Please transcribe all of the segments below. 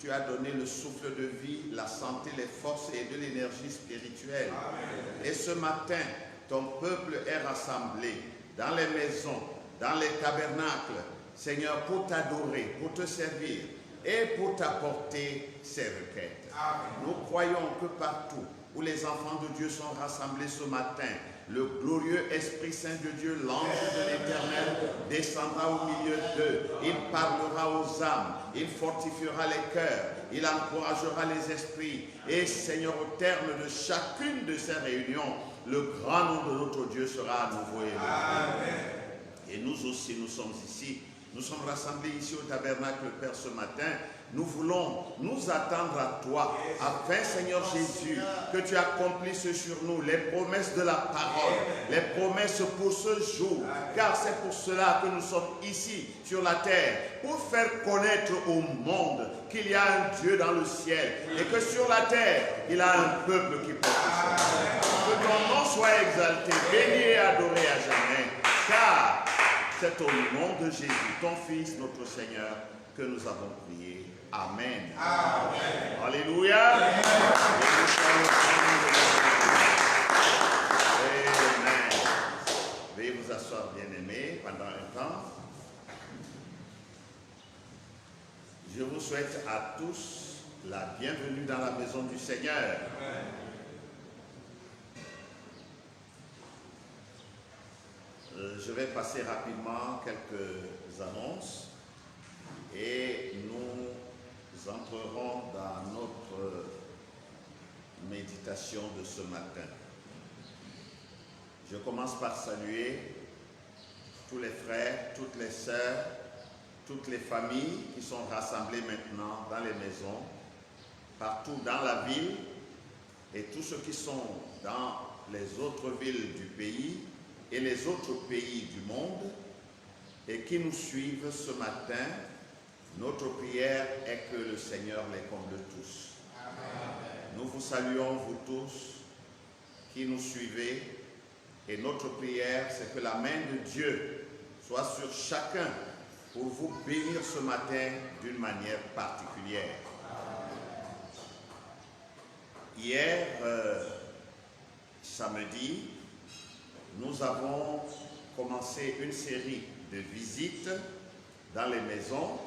Tu as donné le souffle de vie, la santé, les forces et de l'énergie spirituelle. Amen. Et ce matin, ton peuple est rassemblé dans les maisons, dans les tabernacles, Seigneur, pour t'adorer, pour te servir et pour t'apporter ses requêtes. Amen. Nous croyons que partout où les enfants de Dieu sont rassemblés ce matin, le glorieux Esprit Saint de Dieu, l'ange de l'Éternel, descendra au milieu d'eux. Il parlera aux âmes, il fortifiera les cœurs, il encouragera les esprits. Et Seigneur, au terme de chacune de ces réunions, le grand nom de notre Dieu sera à nouveau élevé. Et nous aussi, nous sommes ici. Nous sommes rassemblés ici au tabernacle, Père, ce matin. Nous voulons nous attendre à toi, afin, Seigneur Jésus, que tu accomplisses sur nous les promesses de la parole, les promesses pour ce jour, car c'est pour cela que nous sommes ici sur la terre, pour faire connaître au monde qu'il y a un Dieu dans le ciel et que sur la terre, il a un peuple qui porte son nom. Que ton nom soit exalté, béni et adoré à jamais, car c'est au nom de Jésus, ton Fils, notre Seigneur, que nous avons prié. Amen. Amen. Alléluia. Amen. Veuillez vous asseoir, bien-aimés, pendant un temps. Je vous souhaite à tous la bienvenue dans la maison du Seigneur. Amen. Je vais passer rapidement quelques annonces et nous entrerons dans notre méditation de ce matin. Je commence par saluer tous les frères, toutes les sœurs, toutes les familles qui sont rassemblées maintenant dans les maisons, partout dans la ville, et tous ceux qui sont dans les autres villes du pays et les autres pays du monde et qui nous suivent ce matin. Notre prière est que le Seigneur les comble tous. Amen. Nous vous saluons, vous tous qui nous suivez, et notre prière, c'est que la main de Dieu soit sur chacun pour vous bénir ce matin d'une manière particulière. Hier, samedi, nous avons commencé une série de visites dans les maisons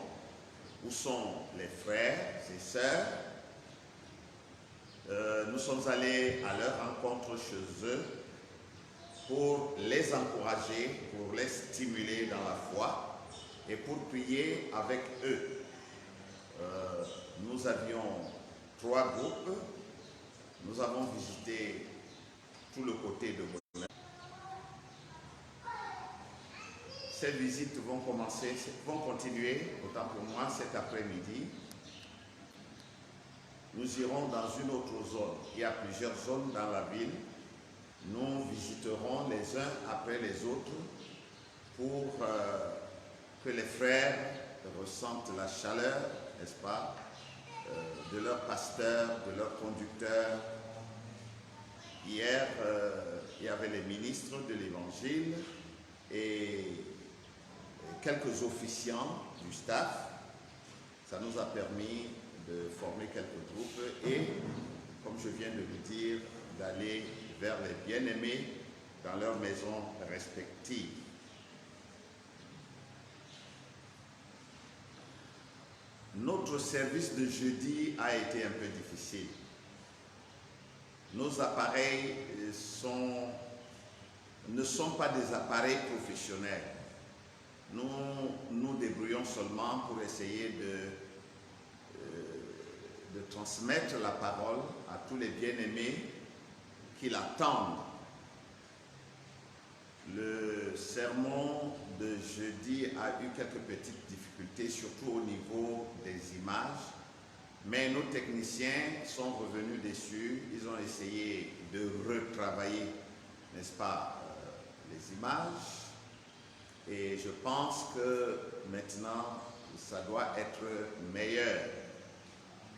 où sont les frères et sœurs. Nous sommes allés à leur rencontre chez eux pour les encourager, pour les stimuler dans la foi et pour prier avec eux. Nous avions 3 groupes. Nous avons visité tout le côté de Bonheur. Ces visites vont continuer, autant pour moi, cet après-midi. Nous irons dans une autre zone. Il y a plusieurs zones dans la ville. Nous visiterons les uns après les autres pour que les frères ressentent la chaleur, n'est-ce pas, de leur pasteur, de leur conducteur. Hier, il y avait les ministres de l'Évangile et quelques officiants du staff. Ça nous a permis de former quelques groupes et, comme je viens de le dire, d'aller vers les bien-aimés dans leurs maisons respectives. Notre service de jeudi a été un peu difficile. Nos appareils ne sont pas des appareils professionnels. Nous nous débrouillons seulement pour essayer de transmettre la parole à tous les bien-aimés qui l'attendent. Le sermon de jeudi a eu quelques petites difficultés, surtout au niveau des images, mais nos techniciens sont revenus dessus. Ils ont essayé de retravailler, n'est-ce pas, les images. Et je pense que maintenant, ça doit être meilleur.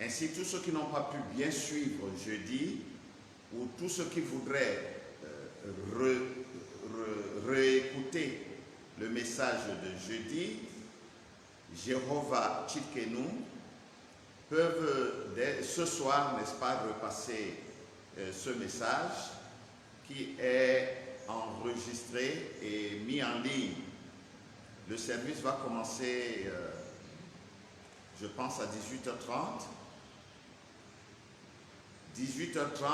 Ainsi, tous ceux qui n'ont pas pu bien suivre jeudi, ou tous ceux qui voudraient réécouter le message de jeudi, Jéhovah Tchidkenu, peuvent ce soir, n'est-ce pas, repasser ce message qui est enregistré et mis en ligne. Le service va commencer, je pense, à 18h30. 18h30,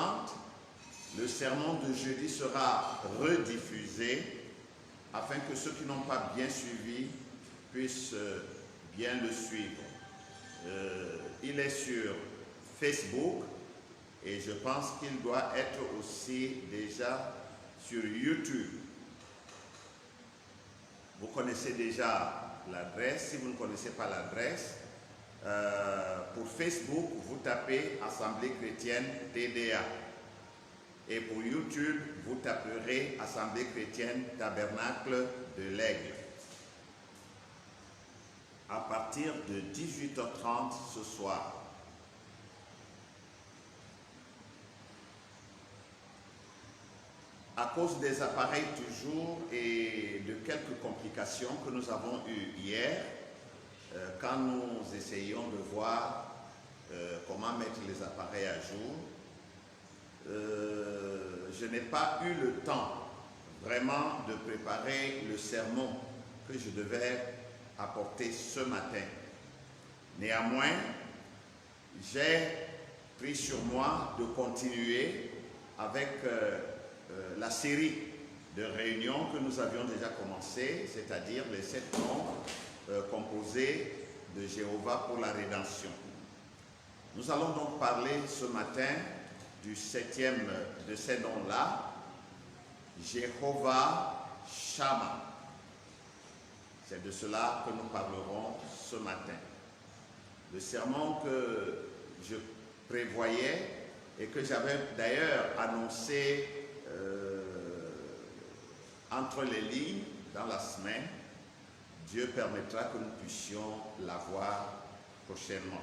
le sermon de jeudi sera rediffusé afin que ceux qui n'ont pas bien suivi puissent bien le suivre. Il est sur Facebook et je pense qu'il doit être aussi déjà sur YouTube. Vous connaissez déjà l'adresse. Si vous ne connaissez pas l'adresse, pour Facebook, vous tapez Assemblée chrétienne TDA. Et pour YouTube, vous taperez Assemblée chrétienne Tabernacle de l'Aigle. À partir de 18h30 ce soir. À cause des appareils toujours et de quelques complications que nous avons eues hier, quand nous essayons de voir comment mettre les appareils à jour, je n'ai pas eu le temps vraiment de préparer le sermon que je devais apporter ce matin. Néanmoins, j'ai pris sur moi de continuer avec la série de réunions que nous avions déjà commencé, c'est-à-dire les 7 noms composés de Jéhovah pour la rédemption. Nous allons donc parler ce matin du 7e de ces noms-là, Jéhovah Shammah. C'est de cela que nous parlerons ce matin. Le sermon que je prévoyais et que j'avais d'ailleurs annoncé entre les lignes dans la semaine, Dieu permettra que nous puissions l'avoir prochainement.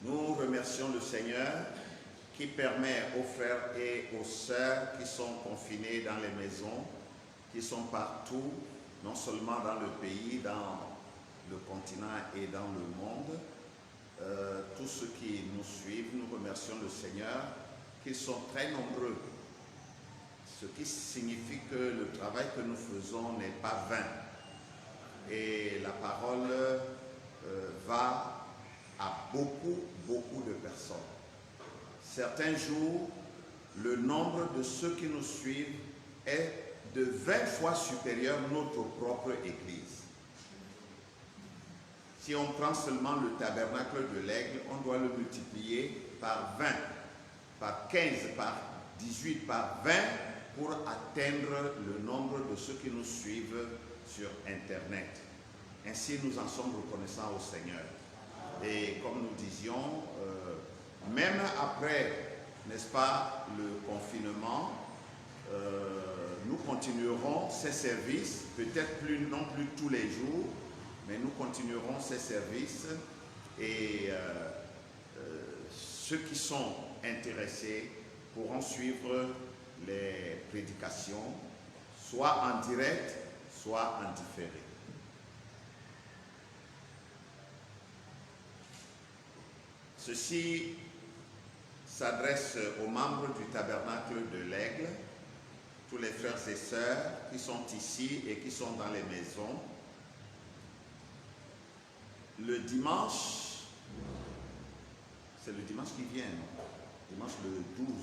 Nous remercions le Seigneur qui permet aux frères et aux sœurs qui sont confinés dans les maisons, qui sont partout, non seulement dans le pays, dans le continent et dans le monde, tous ceux qui nous suivent, nous remercions le Seigneur qu'ils sont très nombreux, ce qui signifie que le travail que nous faisons n'est pas vain et la parole va à beaucoup de personnes. Certains jours, le nombre de ceux qui nous suivent est de 20 fois supérieur à notre propre Église. Si on prend seulement le tabernacle de l'Aigle, on doit le multiplier par 20, par 15, par 18, par 20 pour atteindre le nombre de ceux qui nous suivent sur Internet. Ainsi, nous en sommes reconnaissants au Seigneur. Et comme nous disions, même après, n'est-ce pas, le confinement, nous continuerons ces services, peut-être non plus tous les jours, mais nous continuerons ces services et ceux qui sont intéressés pourront suivre les prédications, soit en direct, soit en différé. Ceci s'adresse aux membres du tabernacle de l'Aigle, tous les frères et sœurs qui sont ici et qui sont dans les maisons. Le dimanche, c'est le dimanche qui vient, non? Dimanche le 12.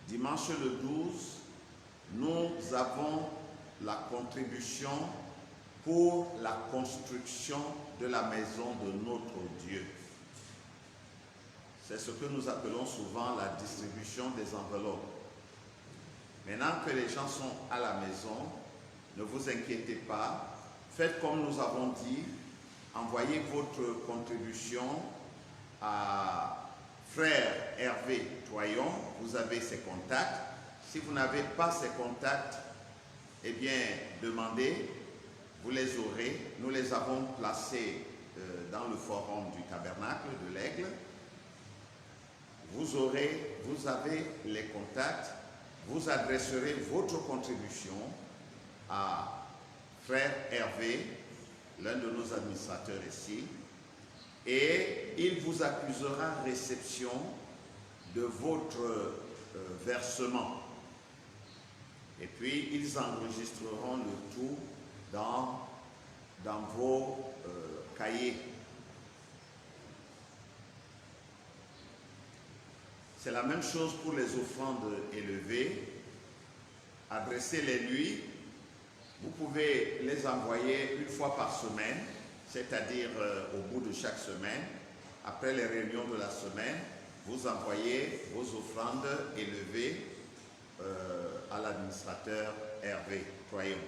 Dimanche le 12, nous avons la contribution pour la construction de la maison de notre Dieu. C'est ce que nous appelons souvent la distribution des enveloppes. Maintenant que les gens sont à la maison, ne vous inquiétez pas, faites comme nous avons dit, envoyez votre contribution à Frère Hervé Toyon, vous avez ses contacts. Si vous n'avez pas ses contacts, eh bien, demandez, vous les aurez. Nous les avons placés dans le forum du tabernacle de l'Aigle. Vous avez les contacts, vous adresserez votre contribution à Frère Hervé, l'un de nos administrateurs ici, et il vous accusera réception de votre versement. Et puis, ils enregistreront le tout dans vos cahiers. C'est la même chose pour les offrandes élevées. Adressez-les-lui. Vous pouvez les envoyer une fois par semaine, c'est-à-dire au bout de chaque semaine. Après les réunions de la semaine, vous envoyez vos offrandes élevées à l'administrateur Hervé Croyon.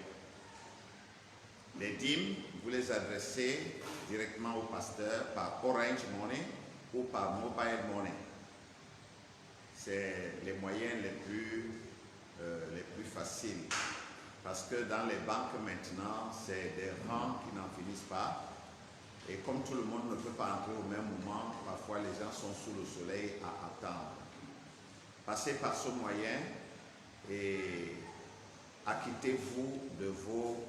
Les dîmes, vous les adressez directement au pasteur par Orange Money ou par Mobile Money. C'est les moyens les plus faciles. Parce que dans les banques maintenant, c'est des rangs qui n'en finissent pas. Et comme tout le monde ne peut pas entrer au même moment, parfois les gens sont sous le soleil à attendre. Passez par ce moyen et acquittez-vous de vos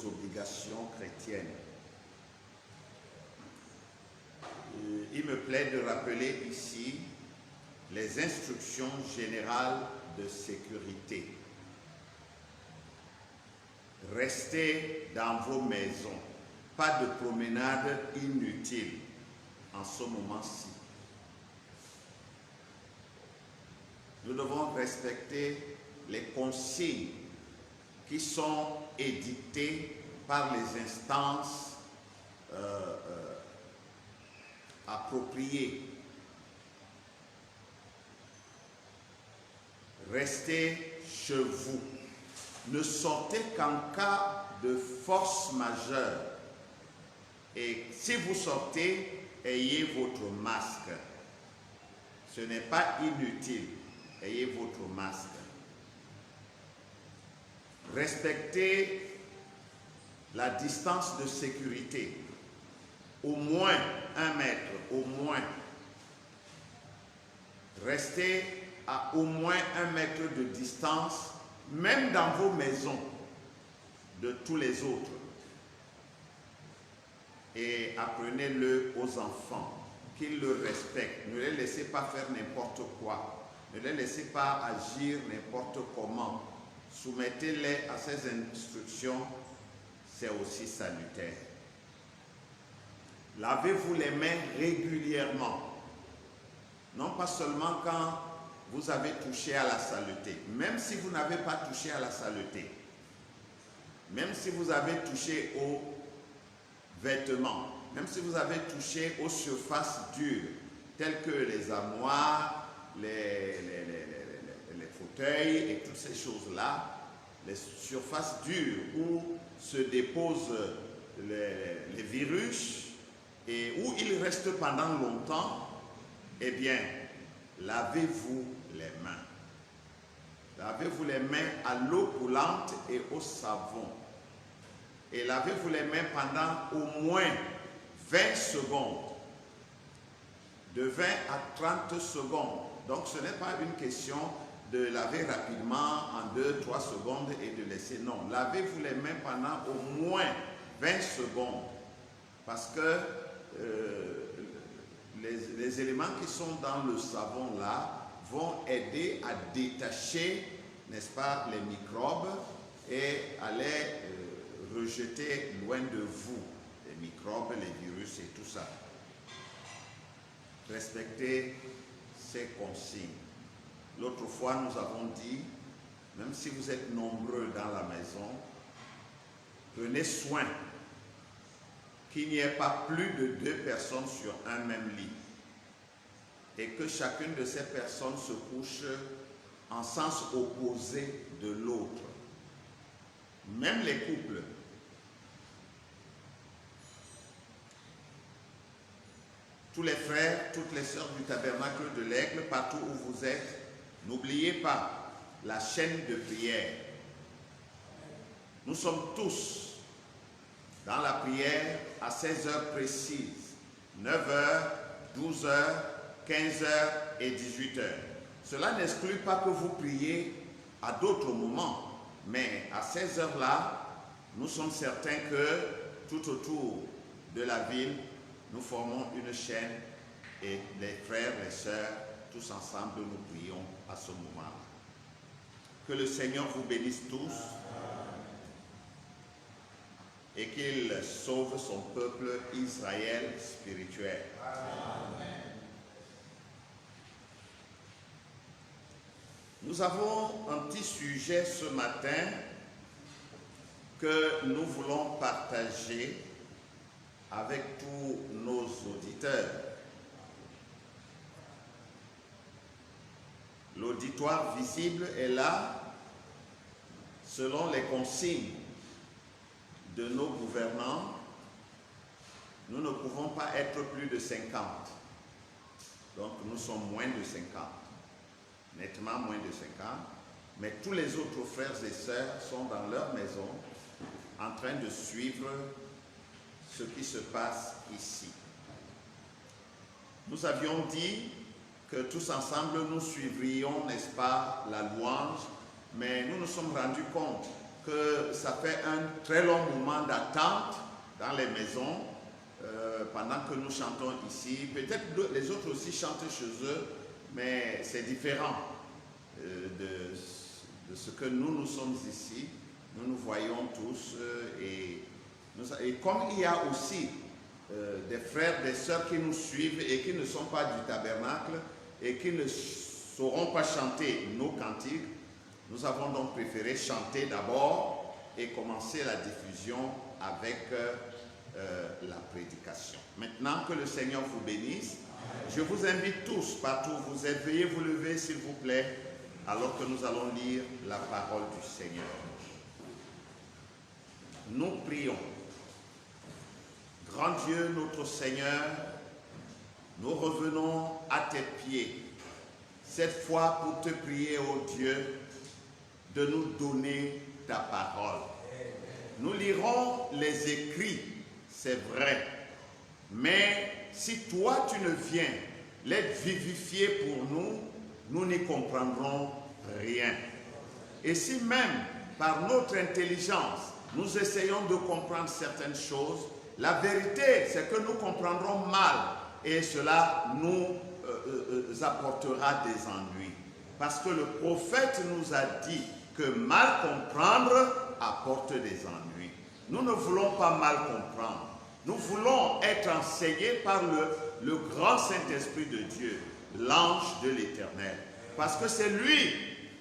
obligations chrétiennes. Il me plaît de rappeler ici les instructions générales de sécurité. Restez dans vos maisons, pas de promenade inutile en ce moment-ci. Nous devons respecter les consignes qui sont édictées par les instances appropriées. Restez chez vous. Ne sortez qu'en cas de force majeure. Et si vous sortez, ayez votre masque. Ce n'est pas inutile. Ayez votre masque. Respectez la distance de sécurité. Au moins 1 mètre, au moins. Restez à au moins 1 mètre de distance, même dans vos maisons, de tous les autres. Et apprenez-le aux enfants, qu'ils le respectent. Ne les laissez pas faire n'importe quoi. Ne les laissez pas agir n'importe comment. Soumettez-les à ces instructions, c'est aussi salutaire. Lavez-vous les mains régulièrement. Non pas seulement quand vous avez touché à la saleté. Même si vous n'avez pas touché à la saleté. Même si vous avez touché aux vêtements. Même si vous avez touché aux surfaces dures, telles que les armoires, les fauteuils et toutes ces choses-là, les surfaces dures où se déposent les virus et où ils restent pendant longtemps, eh bien, lavez-vous les mains. Lavez-vous les mains à l'eau coulante et au savon. Et lavez-vous les mains pendant au moins 20 secondes. De 20 à 30 secondes. Donc ce n'est pas une question de laver rapidement en 2-3 secondes et de laisser. Non, lavez-vous les mains pendant au moins 20 secondes. Parce que les éléments qui sont dans le savon là vont aider à détacher, n'est-ce pas, les microbes et à les rejeter loin de vous. Les microbes, les virus et tout ça. Respectez ces consignes. L'autre fois, nous avons dit, même si vous êtes nombreux dans la maison, prenez soin qu'il n'y ait pas plus de 2 personnes sur un même lit et que chacune de ces personnes se couche en sens opposé de l'autre. Même les couples. Tous les frères, toutes les sœurs du tabernacle de l'Aigle, partout où vous êtes, n'oubliez pas la chaîne de prière. Nous sommes tous dans la prière à 16 heures précises, 9 heures, 12 heures, 15 heures et 18 heures. Cela n'exclut pas que vous priez à d'autres moments, mais à 16 heures là, nous sommes certains que tout autour de la ville, nous formons une chaîne et les frères, les sœurs, tous ensemble, nous prions à ce moment. Que le Seigneur vous bénisse tous et qu'il sauve son peuple Israël spirituel. Amen. Nous avons un petit sujet ce matin que nous voulons partager avec tous nos auditeurs. L'auditoire visible est là selon les consignes de nos gouvernants. Nous ne pouvons pas être plus de 50. Donc nous sommes moins de 50. Nettement moins de 50. Mais tous les autres frères et sœurs sont dans leur maison en train de suivre ce qui se passe ici. Nous avions dit que tous ensemble nous suivrions, n'est-ce pas, la louange, mais nous nous sommes rendus compte que ça fait un très long moment d'attente dans les maisons pendant que nous chantons ici. Peut-être les autres aussi chantent chez eux, mais c'est différent de ce que nous sommes ici. Nous nous voyons tous et comme il y a aussi des frères, des sœurs qui nous suivent et qui ne sont pas du tabernacle et qui ne sauront pas chanter nos cantiques, nous avons donc préféré chanter d'abord et commencer la diffusion avec la prédication. Maintenant que le Seigneur vous bénisse, je vous invite tous, partout où vous êtes, veuillez vous lever s'il vous plaît, alors que nous allons lire la parole du Seigneur. Nous prions. Grand Dieu, notre Seigneur, nous revenons à tes pieds, cette fois pour te prier, ô Dieu, de nous donner ta parole. Nous lirons les écrits, c'est vrai, mais si toi tu ne viens les vivifier pour nous, nous n'y comprendrons rien. Et si même par notre intelligence, nous essayons de comprendre certaines choses, la vérité, c'est que nous comprendrons mal et cela nous apportera des ennuis. Parce que le prophète nous a dit que mal comprendre apporte des ennuis. Nous ne voulons pas mal comprendre. Nous voulons être enseignés par le grand Saint-Esprit de Dieu, l'ange de l'Éternel. Parce que c'est lui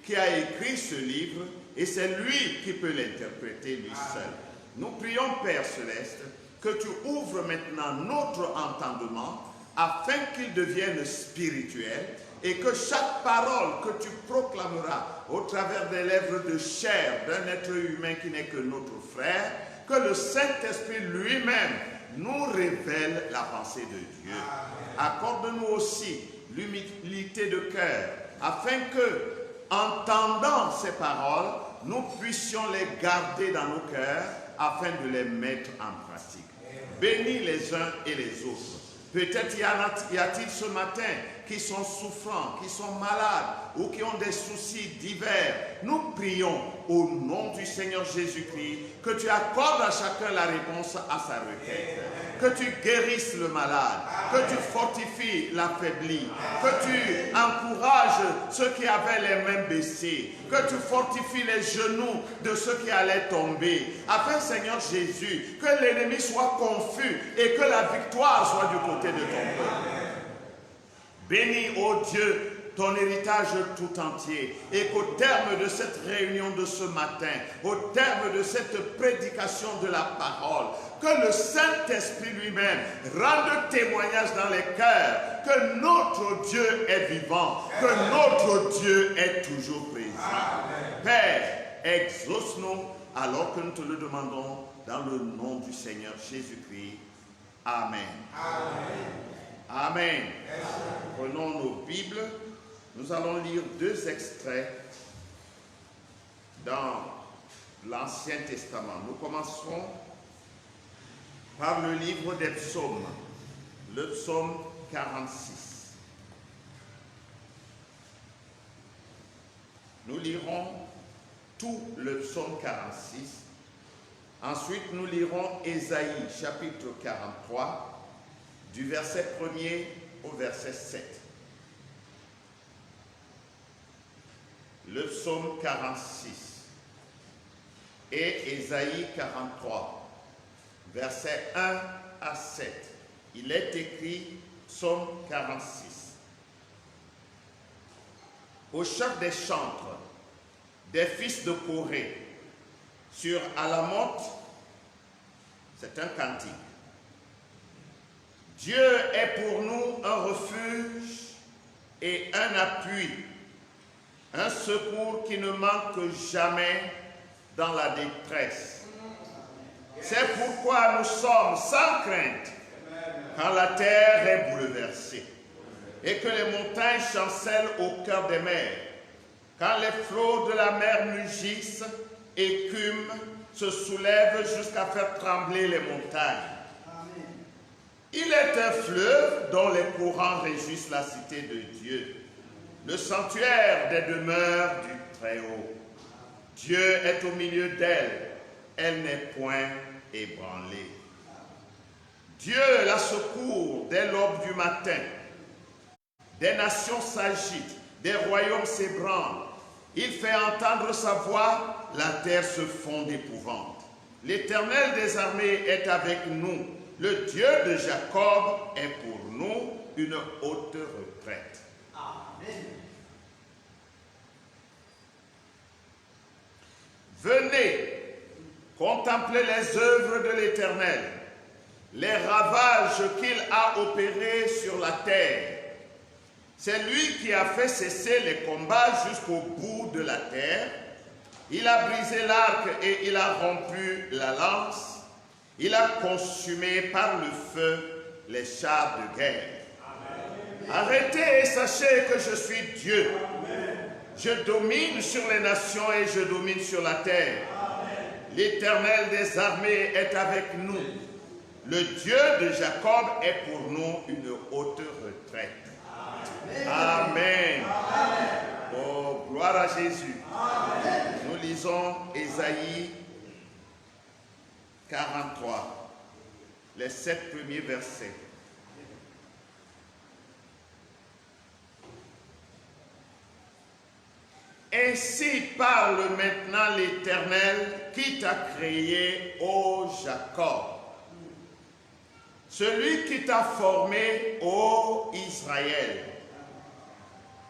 qui a écrit ce livre et c'est lui qui peut l'interpréter lui seul. Nous prions, Père Céleste, que tu ouvres maintenant notre entendement afin qu'il devienne spirituel et que chaque parole que tu proclameras au travers des lèvres de chair d'un être humain qui n'est que notre frère, que le Saint-Esprit lui-même nous révèle la pensée de Dieu. Accorde-nous aussi l'humilité de cœur afin que entendant ces paroles, nous puissions les garder dans nos cœurs afin de les mettre en pratique. Bénis les uns et les autres. Peut-être y a-t-il ce matin qui sont souffrants, qui sont malades ou qui ont des soucis divers. Nous prions au nom du Seigneur Jésus-Christ que tu accordes à chacun la réponse à sa requête. Que tu guérisses le malade, que tu fortifies l'affaibli, que tu encourages ceux qui avaient les mains baissées, que tu fortifies les genoux de ceux qui allaient tomber, afin, Seigneur Jésus, que l'ennemi soit confus et que la victoire soit du côté de ton peuple. Bénis, ô Dieu, ton héritage tout entier, et qu'au terme de cette réunion de ce matin, au terme de cette prédication de la parole, que le Saint-Esprit lui-même rende témoignage dans les cœurs que notre Dieu est vivant, que notre Dieu est toujours présent. Amen. Père, exauce-nous alors que nous te le demandons dans le nom du Seigneur Jésus-Christ. Amen. Amen. Amen. Prenons nos Bibles. Nous allons lire 2 extraits dans l'Ancien Testament. Nous commencerons par le livre des psaumes, le psaume 46. Nous lirons tout le psaume 46. Ensuite, nous lirons Ésaïe, chapitre 43, du verset 1er au verset 7. Le psaume 46 et Ésaïe 43, versets 1 à 7. Il est écrit psaume 46. Au chef des chantres, des fils de Corée, sur Alamoth, c'est un cantique. Dieu est pour nous un refuge et un appui, un secours qui ne manque jamais dans la détresse. C'est pourquoi nous sommes sans crainte quand la terre est bouleversée et que les montagnes chancellent au cœur des mers, quand les flots de la mer mugissent, écument, se soulèvent jusqu'à faire trembler les montagnes. Il est un fleuve dont les courants réjouissent la cité de Dieu, le sanctuaire des demeures du Très-Haut. Dieu est au milieu d'elle, elle n'est point ébranlée. Dieu la secourt dès l'aube du matin. Des nations s'agitent, des royaumes s'ébranlent. Il fait entendre sa voix, la terre se fond d'épouvante. L'Éternel des armées est avec nous. Le Dieu de Jacob est pour nous une haute retraite. Amen. Venez contempler les œuvres de l'Éternel, les ravages qu'il a opérés sur la terre. C'est lui qui a fait cesser les combats jusqu'au bout de la terre. Il a brisé l'arc et il a rompu la lance. Il a consumé par le feu les chars de guerre. Amen. Arrêtez et sachez que je suis Dieu. Amen. Je domine sur les nations et je domine sur la terre. L'Éternel des armées est avec nous. Le Dieu de Jacob est pour nous une haute retraite. Amen. Amen. Amen. Oh, gloire à Jésus. Amen. Nous lisons Ésaïe 43, les 7 premiers versets. Ainsi parle maintenant l'Éternel qui t'a créé, ô Jacob, celui qui t'a formé, ô Israël.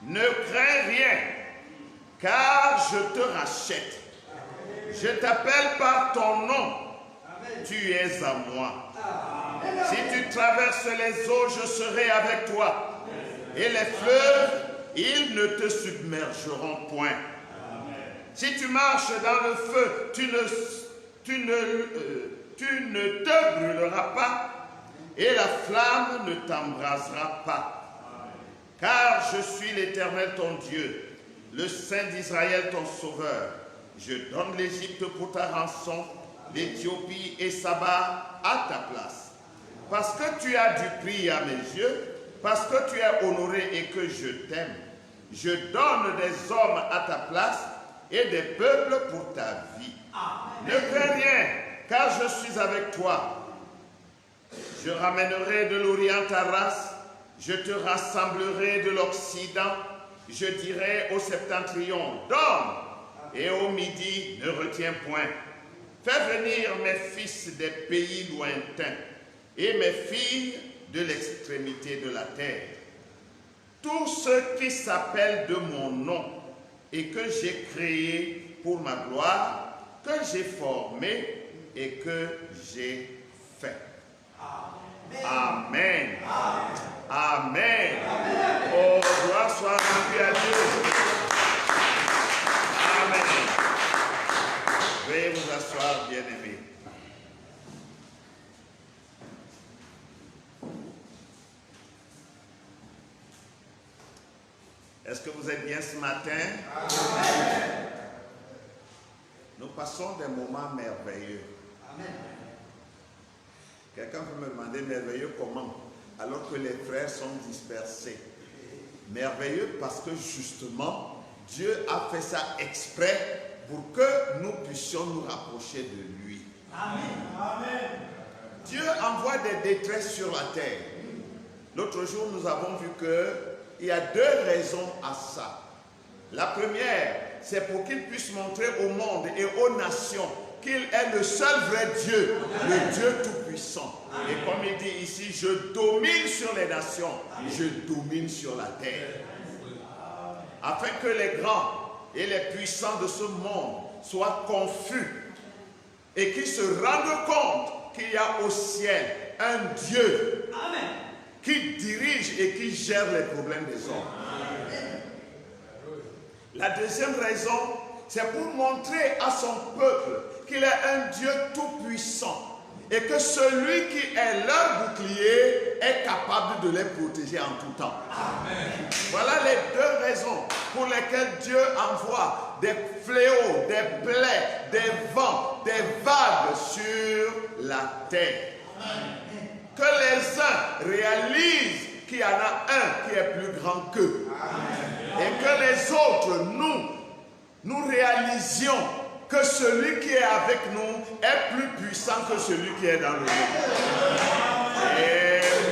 Ne crains rien, car je te rachète. Je t'appelle par ton nom. Tu es à moi. Si tu traverses les eaux, je serai avec toi. Et les fleuves, ils ne te submergeront point. Si tu marches dans le feu, tu ne te brûleras pas, et la flamme ne t'embrasera pas. Car je suis l'Éternel ton Dieu, le Saint d'Israël ton sauveur. Je donne l'Égypte pour ta rançon, l'Éthiopie et Saba à ta place. Parce que tu as du prix à mes yeux, parce que tu es honoré et que je t'aime, je donne des hommes à ta place et des peuples pour ta vie. Amen. Ne crains rien, car je suis avec toi. Je ramènerai de l'Orient ta race, je te rassemblerai de l'Occident, je dirai au septentrion, donne, et au midi, ne retiens point. Fais venir mes fils des pays lointains et mes filles de l'extrémité de la terre. Tous ceux qui s'appellent de mon nom et que j'ai créé pour ma gloire, que j'ai formé et que j'ai fait. Amen. Amen. Amen. Oh, gloire soit rendue à Dieu. Amen. Veuillez vous asseoir, bien-aimés. Est-ce que vous êtes bien ce matin? Amen. Nous passons des moments merveilleux. Amen. Quelqu'un peut me demander merveilleux comment? Alors que les frères sont dispersés. Merveilleux parce que justement, Dieu a fait ça exprès pour que nous puissions nous rapprocher de lui. Amen. Amen. Dieu envoie des détresses sur la terre. L'autre jour, nous avons vu qu'il y a deux raisons à ça. La première, c'est pour qu'il puisse montrer au monde et aux nations qu'il est le seul vrai Dieu, le Dieu tout-puissant. Et comme il dit ici, je domine sur les nations, je domine sur la terre. Afin que les grands et les puissants de ce monde soient confus et qu'ils se rendent compte qu'il y a au ciel un Dieu qui dirige et qui gère les problèmes des hommes. La deuxième raison, c'est pour montrer à son peuple qu'il est un Dieu tout-puissant et que celui qui est leur bouclier est capable de les protéger en tout temps. Amen. Voilà les deux raisons pour lesquelles Dieu envoie des fléaux, des plaies, des vents, des vagues sur la terre. Amen. Que les uns réalisent qu'il y en a un qui est plus grand qu'eux. Amen. Et que les autres, nous réalisions que celui qui est avec nous est plus puissant que celui qui est dans le monde.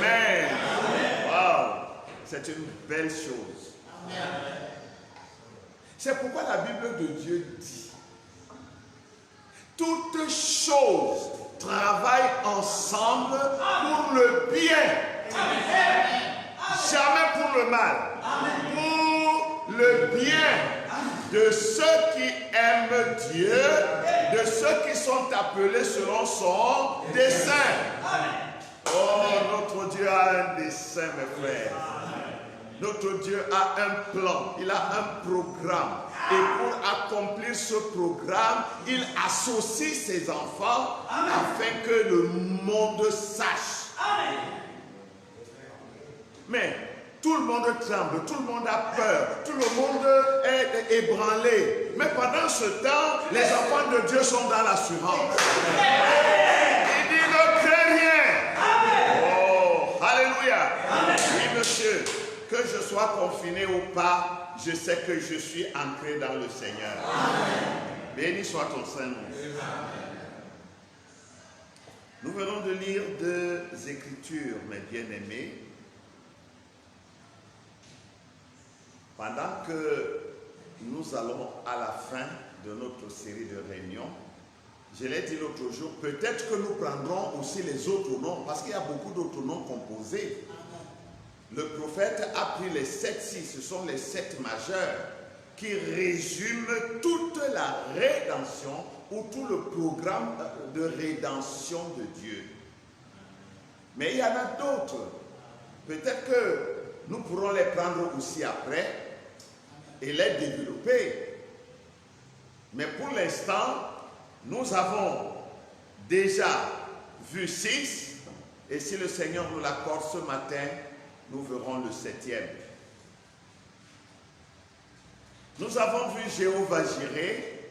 Amen. Wow. C'est une belle chose. C'est pourquoi la Bible de Dieu dit: toutes choses travaillent ensemble pour le bien. Jamais pour le mal. Pour le bien de ceux qui aiment Dieu, de ceux qui sont appelés selon son dessein. Oh, notre Dieu a un dessein, mes frères. Notre Dieu a un plan, il a un programme. Et pour accomplir ce programme, il associe ses enfants afin que le monde sache. Mais tout le monde tremble, tout le monde a peur, tout le monde est ébranlé. Mais pendant ce temps, les enfants de Dieu sont dans l'assurance. Il dit: ne crains rien. Oh, alléluia. Oui, monsieur, que je sois confiné ou pas, je sais que je suis ancré dans le Seigneur. Béni soit ton Saint-Nom. Nous venons de lire deux Écritures, mes bien-aimés. Pendant que nous allons à la fin de notre série de réunions, je l'ai dit l'autre jour, peut-être que nous prendrons aussi les autres noms, parce qu'il y a beaucoup d'autres noms composés. Le prophète a pris les 7 signes, ce sont les 7 majeurs, qui résument toute la rédemption ou tout le programme de rédemption de Dieu. Mais il y en a d'autres. Peut-être que nous pourrons les prendre aussi après et les développer. Mais pour l'instant, nous avons déjà vu 6, et si le Seigneur nous l'accorde ce matin, nous verrons le 7e. Nous avons vu Jéhovah Jireh,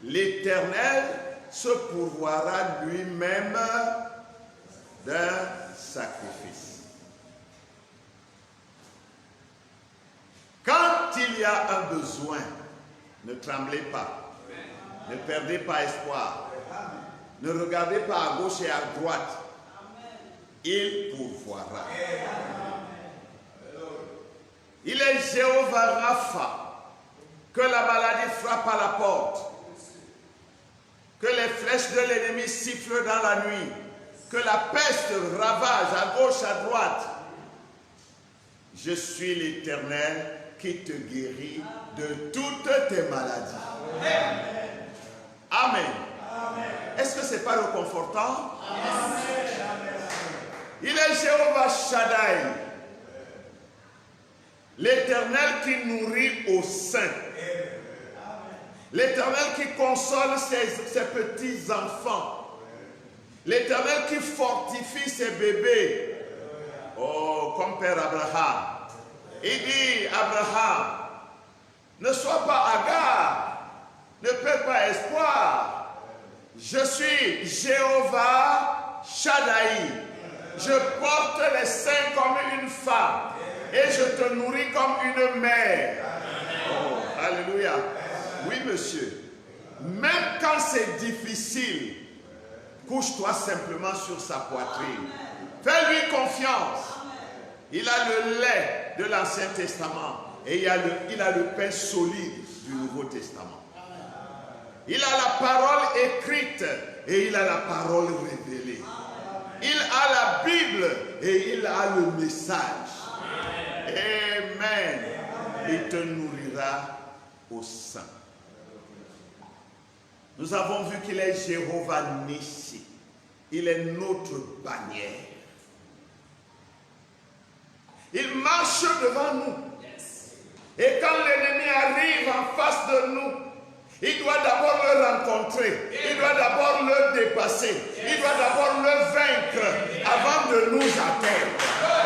l'Éternel se pourvoira lui-même d'un sacrifice. Quand il y a un besoin, ne tremblez pas, ne perdez pas espoir, ne regardez pas à gauche et à droite, il pourvoira. Il est Jéhovah Rapha, que la maladie frappe à la porte, que les flèches de l'ennemi sifflent dans la nuit, que la peste ravage à gauche, à droite. Je suis l'Éternel qui te guérit de toutes tes maladies. Amen. Est-ce que ce n'est pas réconfortant? Il est Jéhovah Shaddai, l'Éternel qui nourrit au sein. L'Éternel qui console ses petits-enfants. L'Éternel qui fortifie ses bébés. Oh, comme Père Abraham. Il dit, Abraham, ne sois pas hagard, ne perds pas espoir. Je suis Jéhovah Shaddai. Je porte les seins comme une femme et je te nourris comme une mère. Oh, alléluia. Oui, monsieur. Même quand c'est difficile, couche-toi simplement sur sa poitrine. Fais-lui confiance. Il a le lait de l'Ancien Testament et il a le pain solide du Nouveau Testament. Il a la parole écrite et il a la parole révélée. Il a la Bible et il a le message. Amen. Il te nourrira au sein. Nous avons vu qu'il est Jéhovah Nissi. Il est notre bannière. Il marche devant nous. Et quand l'ennemi arrive en face de nous, il doit d'abord le rencontrer. Il doit d'abord le dépasser. Il doit d'abord le vaincre avant de nous atteindre.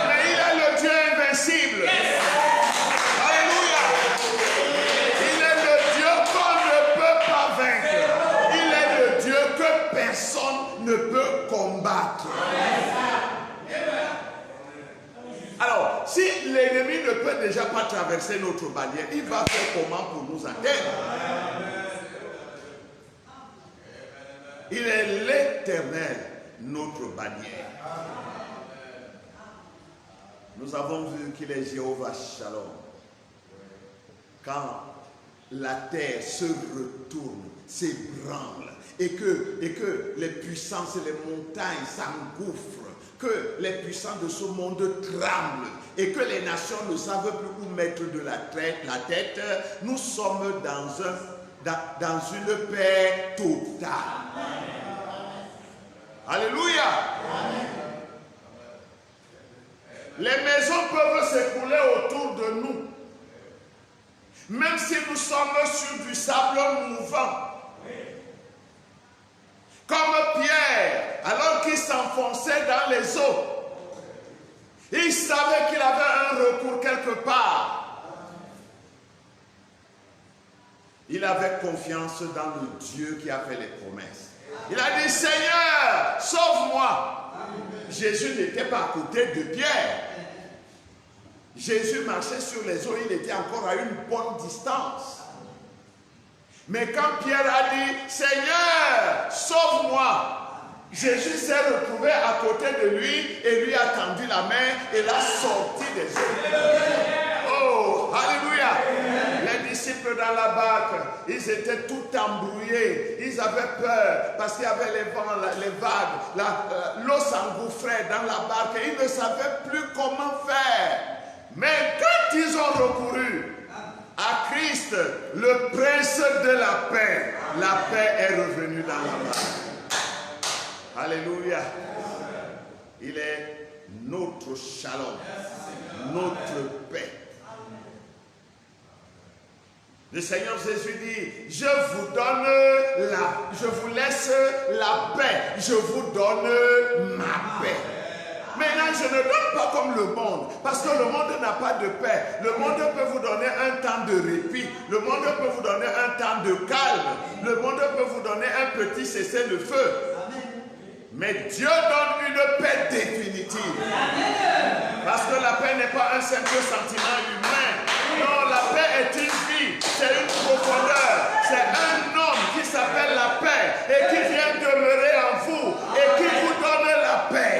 Mais il est le Dieu invincible. Alléluia. Il est le Dieu qu'on ne peut pas vaincre. Il est le Dieu que personne ne peut combattre. Alors, si l'ennemi ne peut déjà pas traverser notre barrière, il va faire comment pour nous atteindre? Il est l'Éternel, notre bannière. Nous avons vu qu'il est Jéhovah Shalom. Quand la terre se retourne, s'ébranle, et que les puissances et les montagnes s'engouffrent, que les puissants de ce monde tremblent et que les nations ne savent plus où mettre de la tête, nous sommes dans une paix totale. Alléluia. Les maisons peuvent s'écrouler autour de nous, même si nous sommes sur du sable mouvant. Comme Pierre, alors qu'il s'enfonçait dans les eaux, il savait qu'il avait un recours quelque part. Il avait confiance dans le Dieu qui a fait les promesses. Il a dit, Seigneur, sauve-moi. Jésus n'était pas à côté de Pierre. Jésus marchait sur les eaux, il était encore à une bonne distance. Mais quand Pierre a dit, Seigneur, sauve-moi, Jésus s'est retrouvé à côté de lui et lui a tendu la main et l'a sorti des eaux. Oh, alléluia. Les disciples dans la barque, ils étaient tout embrouillés, ils avaient peur parce qu'il y avait les vents, les vagues, l'eau s'engouffrait dans la barque et ils ne savaient plus comment faire. Mais quand ils ont recouru à Christ, le prince de la paix est revenu dans la barque. Alléluia. Il est notre shalom, notre paix. Le Seigneur Jésus dit, je vous laisse la paix, je vous donne ma paix. Maintenant, je ne donne pas comme le monde, parce que le monde n'a pas de paix. Le monde peut vous donner un temps de répit. Le monde peut vous donner un temps de calme. Le monde peut vous donner un petit cessez-le-feu. Mais Dieu donne une paix définitive. Parce que la paix n'est pas un simple sentiment humain. Non, la paix est une vie, c'est une profondeur. C'est un homme qui s'appelle la paix et qui vient demeurer en vous et qui vous donne la paix.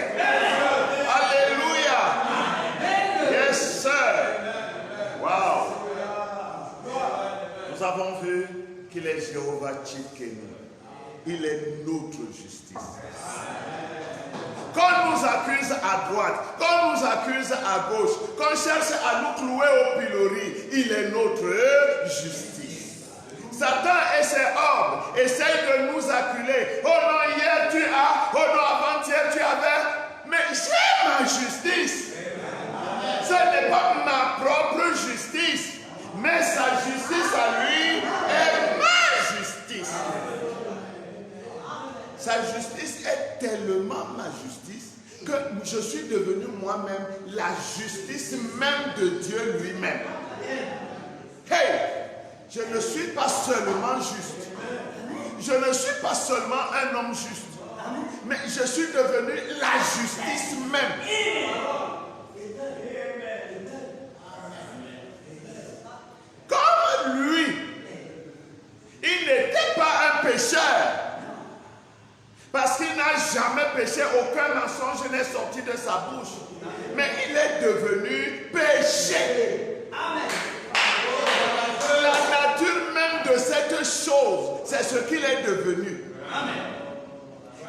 Alléluia. Yes, sir. Wow. Nous avons vu qu'il est Jéhovah Tchidkenu. Il est notre justice. Quand on nous accuse à droite, quand on nous accuse à gauche, quand on cherche à nous clouer au pilori, il est notre justice. Satan et ses hommes essayent de nous acculer. Oh non, hier tu as, oh non, avant-hier tu avais. Mais j'ai ma justice. Ce n'est pas ma propre justice, mais sa justice à lui est ma justice. Sa justice est tellement ma justice que je suis devenu moi-même la justice même de Dieu lui-même. Hey, je ne suis pas seulement juste. Je ne suis pas seulement un homme juste. Mais je suis devenu la justice même. Comme lui, il n'était pas un pécheur. Parce qu'il n'a jamais péché, aucun mensonge n'est sorti de sa bouche. Mais il est devenu péché. Amen. La nature même de cette chose, c'est ce qu'il est devenu. Amen.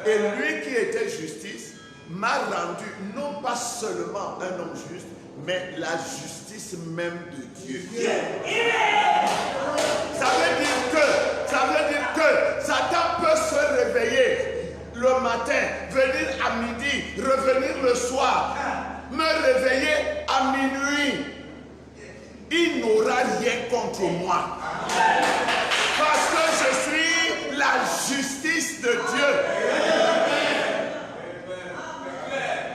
Et lui qui était justice, m'a rendu non pas seulement un homme juste, mais la justice même de Dieu. Ça veut dire que Satan peut se réveiller le matin, venir à midi, revenir le soir, me réveiller à minuit. Il n'aura rien contre moi. Parce que je suis la justice de Dieu.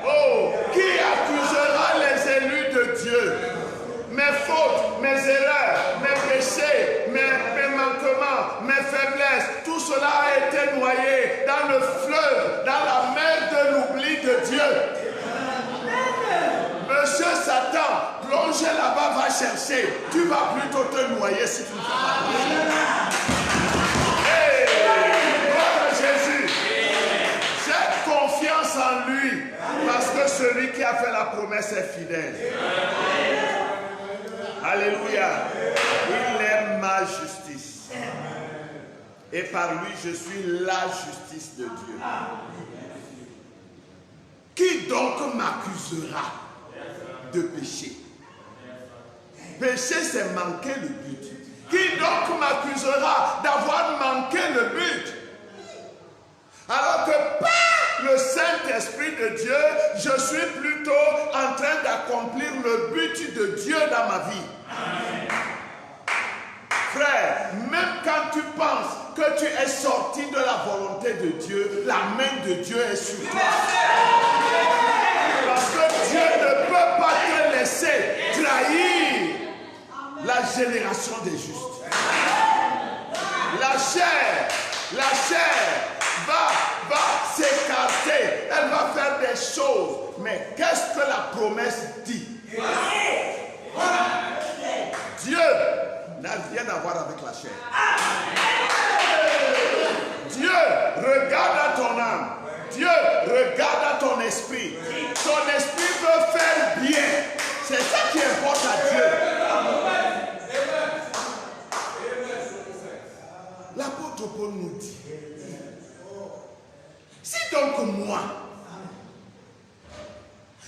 Oh, qui accusera les élus de Dieu? Mes fautes, mes erreurs, mes péchés, mes manquements, mes faiblesses, tout cela a été noyé dans le fleuve, dans la mer de l'oubli de Dieu. Monsieur Satan, plongez là-bas, va chercher. Tu vas plutôt te noyer si tu ne fais pas ça. Hey, gloire à Jésus. J'ai confiance en lui parce que celui qui a fait la promesse est fidèle. Alléluia. Il est ma justice. Et par lui, je suis la justice de Dieu. Qui donc m'accusera de péché? Péché, c'est manquer le but. Qui donc m'accusera d'avoir manqué le but? Alors que par le Saint-Esprit de Dieu, je suis plutôt en train d'accomplir le but de Dieu dans ma vie. Amen. Frère, même quand tu penses que tu es sorti de la volonté de Dieu, la main de Dieu est sur toi. Parce que Dieu ne peut pas te laisser trahir la génération des justes. La chair va s'écarter, elle va faire des choses. Mais qu'est-ce que la promesse dit? Dieu n'a rien à voir avec la chair. Dieu regarde à ton âme. Dieu regarde à ton esprit. Ton esprit veut faire bien. C'est ça qui importe à Dieu. L'apôtre Paul nous dit, si donc moi,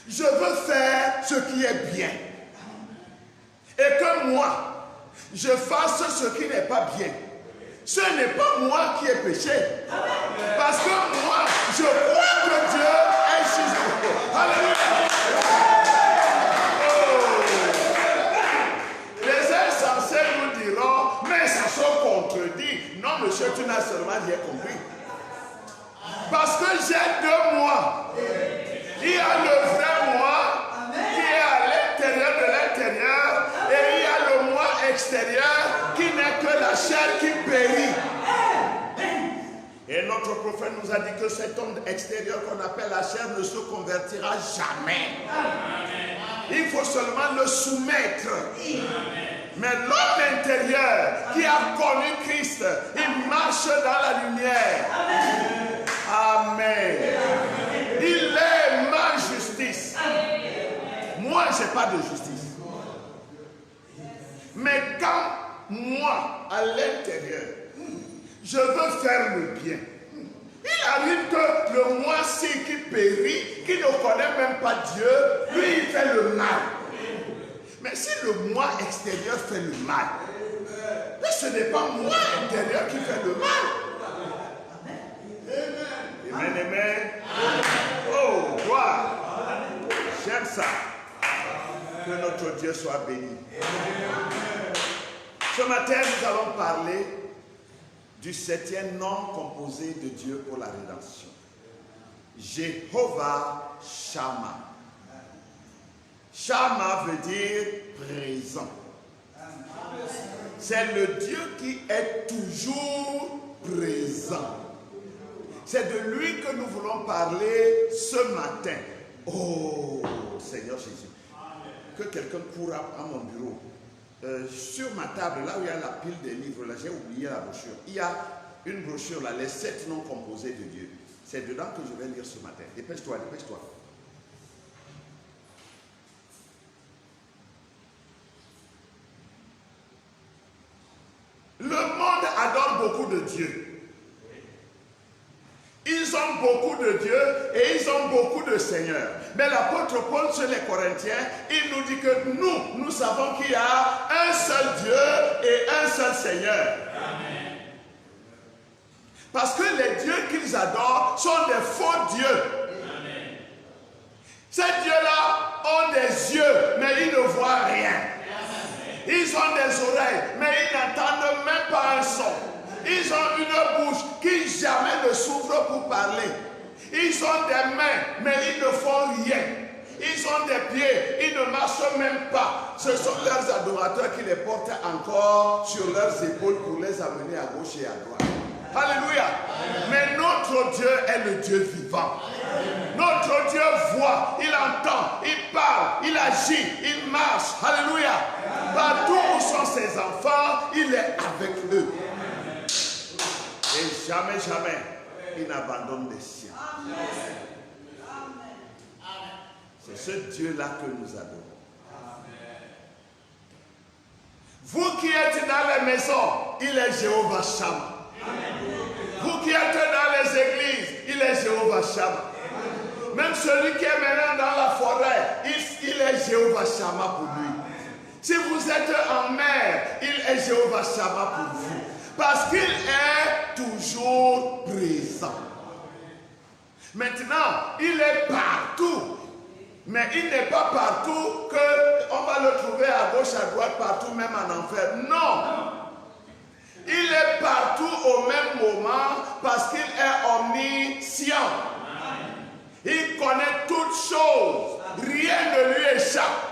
je veux faire ce qui est bien, et que moi, je fasse ce qui n'est pas bien, ce n'est pas moi qui ai péché. Parce que moi, je crois que Dieu est juste. Alléluia. Les insensés nous diront, mais ça se contredit. Non, monsieur, tu n'as seulement rien compris. Parce que j'ai 2 mois. Il y a le qui périt. Et notre prophète nous a dit que cet homme extérieur qu'on appelle la chair ne se convertira jamais. Il faut seulement le soumettre. Mais l'homme intérieur qui a connu Christ, il marche dans la lumière. Amen. Il est ma justice. Moi, je n'ai pas de justice. Mais quand moi, à l'intérieur, je veux faire le bien, il arrive que le moi-ci qui périt, qui ne connaît même pas Dieu, lui, il fait le mal. Mais si le moi extérieur fait le mal, mais ce n'est pas moi intérieur qui fait le mal. Amen, amen. Oh, gloire. J'aime ça. Que notre Dieu soit béni. Ce matin, nous allons parler du 7e nom composé de Dieu pour la rédemption. Jéhovah Shammah. Shammah veut dire présent. C'est le Dieu qui est toujours présent. C'est de lui que nous voulons parler ce matin. Oh, Seigneur Jésus. Que quelqu'un court à mon bureau. Sur ma table, là où il y a la pile des livres, là, j'ai oublié la brochure. Il y a une brochure là, les 7 noms composés de Dieu. C'est dedans que je vais lire ce matin. Dépêche-toi, dépêche-toi. Le monde adore beaucoup de dieux. Ils ont beaucoup de dieux et ils ont beaucoup de seigneurs. Mais l'apôtre Paul chez les Corinthiens, il nous dit que nous savons qu'il y a un seul Dieu et un seul Seigneur. Amen. Parce que les dieux qu'ils adorent sont des faux dieux. Amen. Ces dieux-là ont des yeux, mais ils ne voient rien. Ils ont des oreilles, mais ils n'entendent même pas un son. Ils ont une bouche qui jamais ne s'ouvre pour parler. Ils ont des mains, mais ils ne font rien. Ils ont des pieds, ils ne marchent même pas. Ce sont leurs adorateurs qui les portent encore sur leurs épaules pour les amener à gauche et à droite. Alléluia. Mais notre Dieu est le Dieu vivant. Notre Dieu voit, il entend, il parle, il agit, il marche. Alléluia. Partout où sont ses enfants, il est avec eux. Et jamais, jamais, il n'abandonne les siens. C'est ce Dieu-là que nous adorons. Vous qui êtes dans les maisons, il est Jéhovah Shammah. Vous qui êtes dans les églises, il est Jéhovah Shammah. Même celui qui est maintenant dans la forêt, il est Jéhovah Shammah pour lui. Si vous êtes en mer, il est Jéhovah Shammah pour vous. Parce qu'il est toujours présent. Maintenant, il est partout. Mais il n'est pas partout qu'on va le trouver à gauche, à droite, partout, même en enfer. Non. Il est partout au même moment parce qu'il est omniscient. Il connaît toutes choses. Rien ne lui échappe.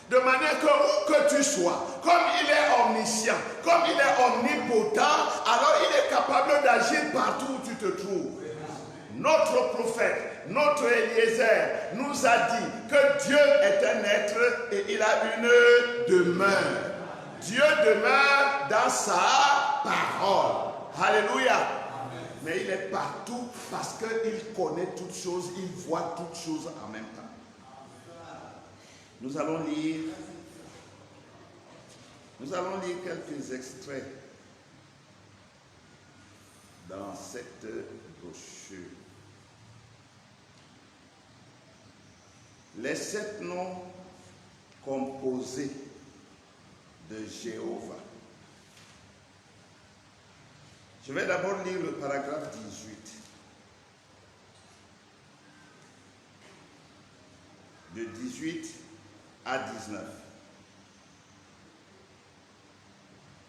De manière que où que tu sois, comme il est omniscient, comme il est omnipotent, alors il est capable d'agir partout où tu te trouves. Notre prophète, notre Eliezer nous a dit que Dieu est un être et il a une demeure. Dieu demeure dans sa parole. Alléluia. Mais il est partout parce qu'il connaît toutes choses, il voit toutes choses en même temps. Nous allons lire quelques extraits dans cette brochure. Les 7 noms composés de Jéhovah. Je vais d'abord lire le paragraphe 18. De 18 à 19.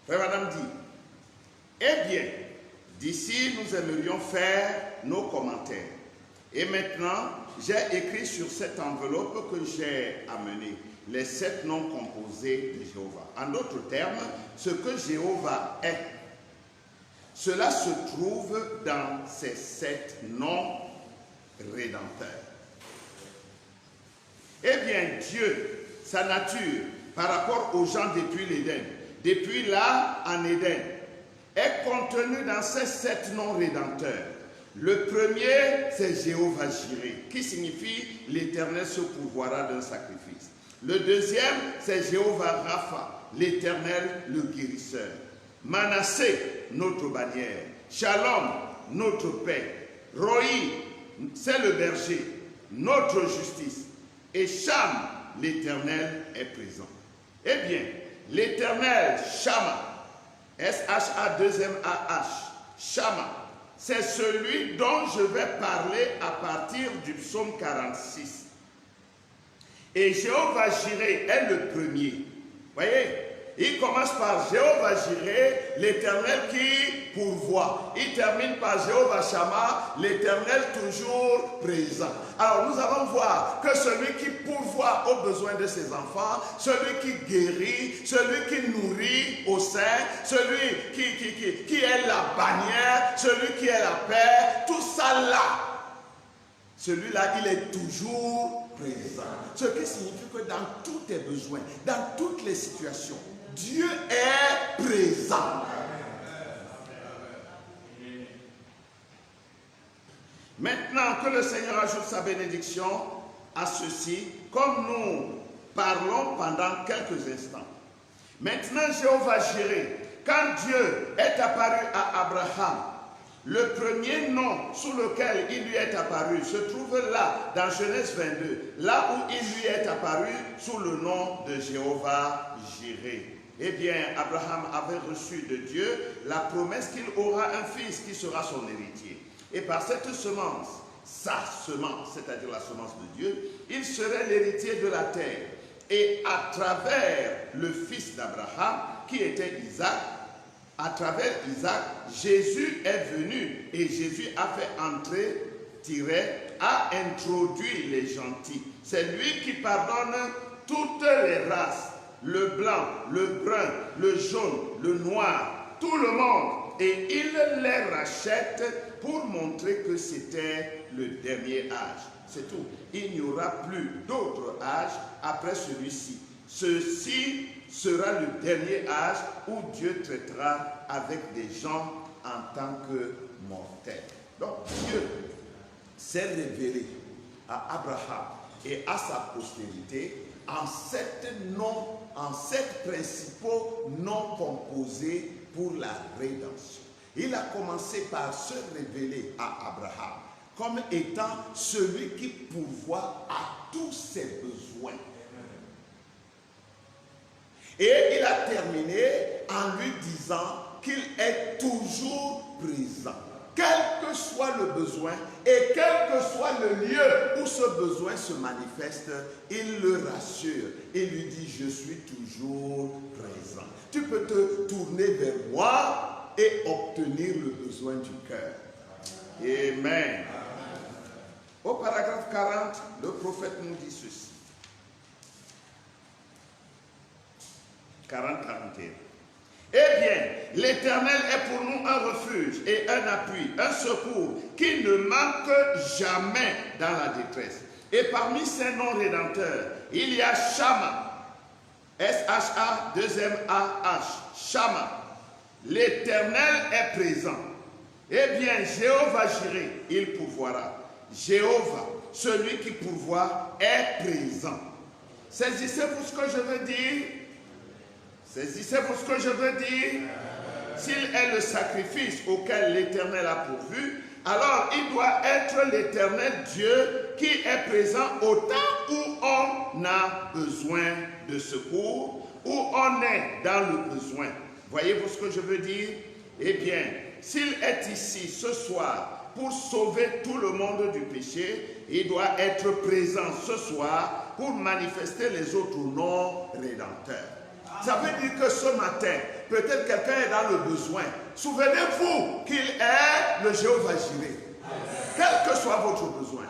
Frère Madame dit, eh bien, d'ici nous aimerions faire nos commentaires. Et maintenant, j'ai écrit sur cette enveloppe que j'ai amenée les 7 noms composés de Jéhovah. En d'autres termes, ce que Jéhovah est Cela se trouve dans ces 7 noms rédempteurs. Eh bien, Dieu, sa nature, par rapport aux gens depuis l'Éden, depuis là en Éden, est contenue dans ces 7 noms rédempteurs. Le premier, c'est Jéhovah-Jireh, qui signifie l'Éternel se pourvoira d'un sacrifice. Le deuxième, c'est Jéhovah-Rapha, l'Éternel le guérisseur. Manassé, notre bannière. Shalom, notre paix. Roi, c'est le berger, notre justice. Et Sham, l'Éternel est présent. Eh bien, l'Éternel, Shama, S-H-A-2-M-A-H, Shama, c'est celui dont je vais parler à partir du psaume 46. Et Jéhovah-Jireh est le premier. Voyez, il commence par Jéhovah-Jireh, l'Éternel qui pourvoit. Il termine par Jéhovah-Shama, l'Éternel toujours présent. Alors nous allons voir que celui qui pourvoit aux besoins de ses enfants, celui qui guérit, celui qui nourrit au sein, celui qui est la bannière, celui qui est la paix, tout ça là, celui-là, il est toujours présent. Ce qui signifie que dans tous tes besoins, dans toutes les situations, Dieu est présent. Maintenant que le Seigneur ajoute sa bénédiction à ceci, comme nous parlons pendant quelques instants. Maintenant, Jéhovah-Jireh, quand Dieu est apparu à Abraham, le premier nom sous lequel il lui est apparu se trouve là, dans Genèse 22, là où il lui est apparu sous le nom de Jéhovah-Jireh. Eh bien, Abraham avait reçu de Dieu la promesse qu'il aura un fils qui sera son héritier. Et par cette semence, sa semence, c'est-à-dire la semence de Dieu, il serait l'héritier de la terre. Et à travers le fils d'Abraham, qui était Isaac, à travers Isaac, Jésus est venu et Jésus a fait entrer, a introduit les gentils. C'est lui qui pardonne toutes les races, le blanc, le brun, le jaune, le noir, tout le monde. Et il les rachète pour montrer que c'était le dernier âge. C'est tout. Il n'y aura plus d'autre âge après celui-ci. Ceci sera le dernier âge où Dieu traitera avec des gens en tant que mortels. Donc Dieu s'est révélé à Abraham et à sa postérité en 7 noms, en 7 principaux noms composés pour la rédemption. Il a commencé par se révéler à Abraham comme étant celui qui pourvoit à tous ses besoins. Et il a terminé en lui disant qu'il est toujours présent. Quel que soit le besoin et quel que soit le lieu où ce besoin se manifeste, il le rassure et lui dit: je suis toujours présent. Tu peux te tourner vers moi et obtenir le besoin du cœur. Amen. Au paragraphe 40, le prophète nous dit ceci. 40-41. Eh bien, l'Éternel est pour nous un refuge et un appui, un secours qui ne manque jamais dans la détresse. Et parmi ces noms rédempteurs, il y a Shama, S-H-A-2-M-A-H, Shama. L'Éternel est présent. Eh bien, Jéhovah-Jireh, il pourvoira. Jéhovah, celui qui pourvoit, est présent. Saisissez-vous ce que je veux dire? Saisissez-vous ce que je veux dire? S'il est le sacrifice auquel l'Éternel a pourvu, alors il doit être l'Éternel Dieu qui est présent au temps où on a besoin de secours, où on est dans le besoin. Voyez-vous ce que je veux dire? Eh bien, s'il est ici ce soir pour sauver tout le monde du péché, il doit être présent ce soir pour manifester les autres noms rédempteurs. Ça veut dire que ce matin, peut-être quelqu'un est dans le besoin. Souvenez-vous qu'il est le Jéhovah-Jireh. Quel que soit votre besoin.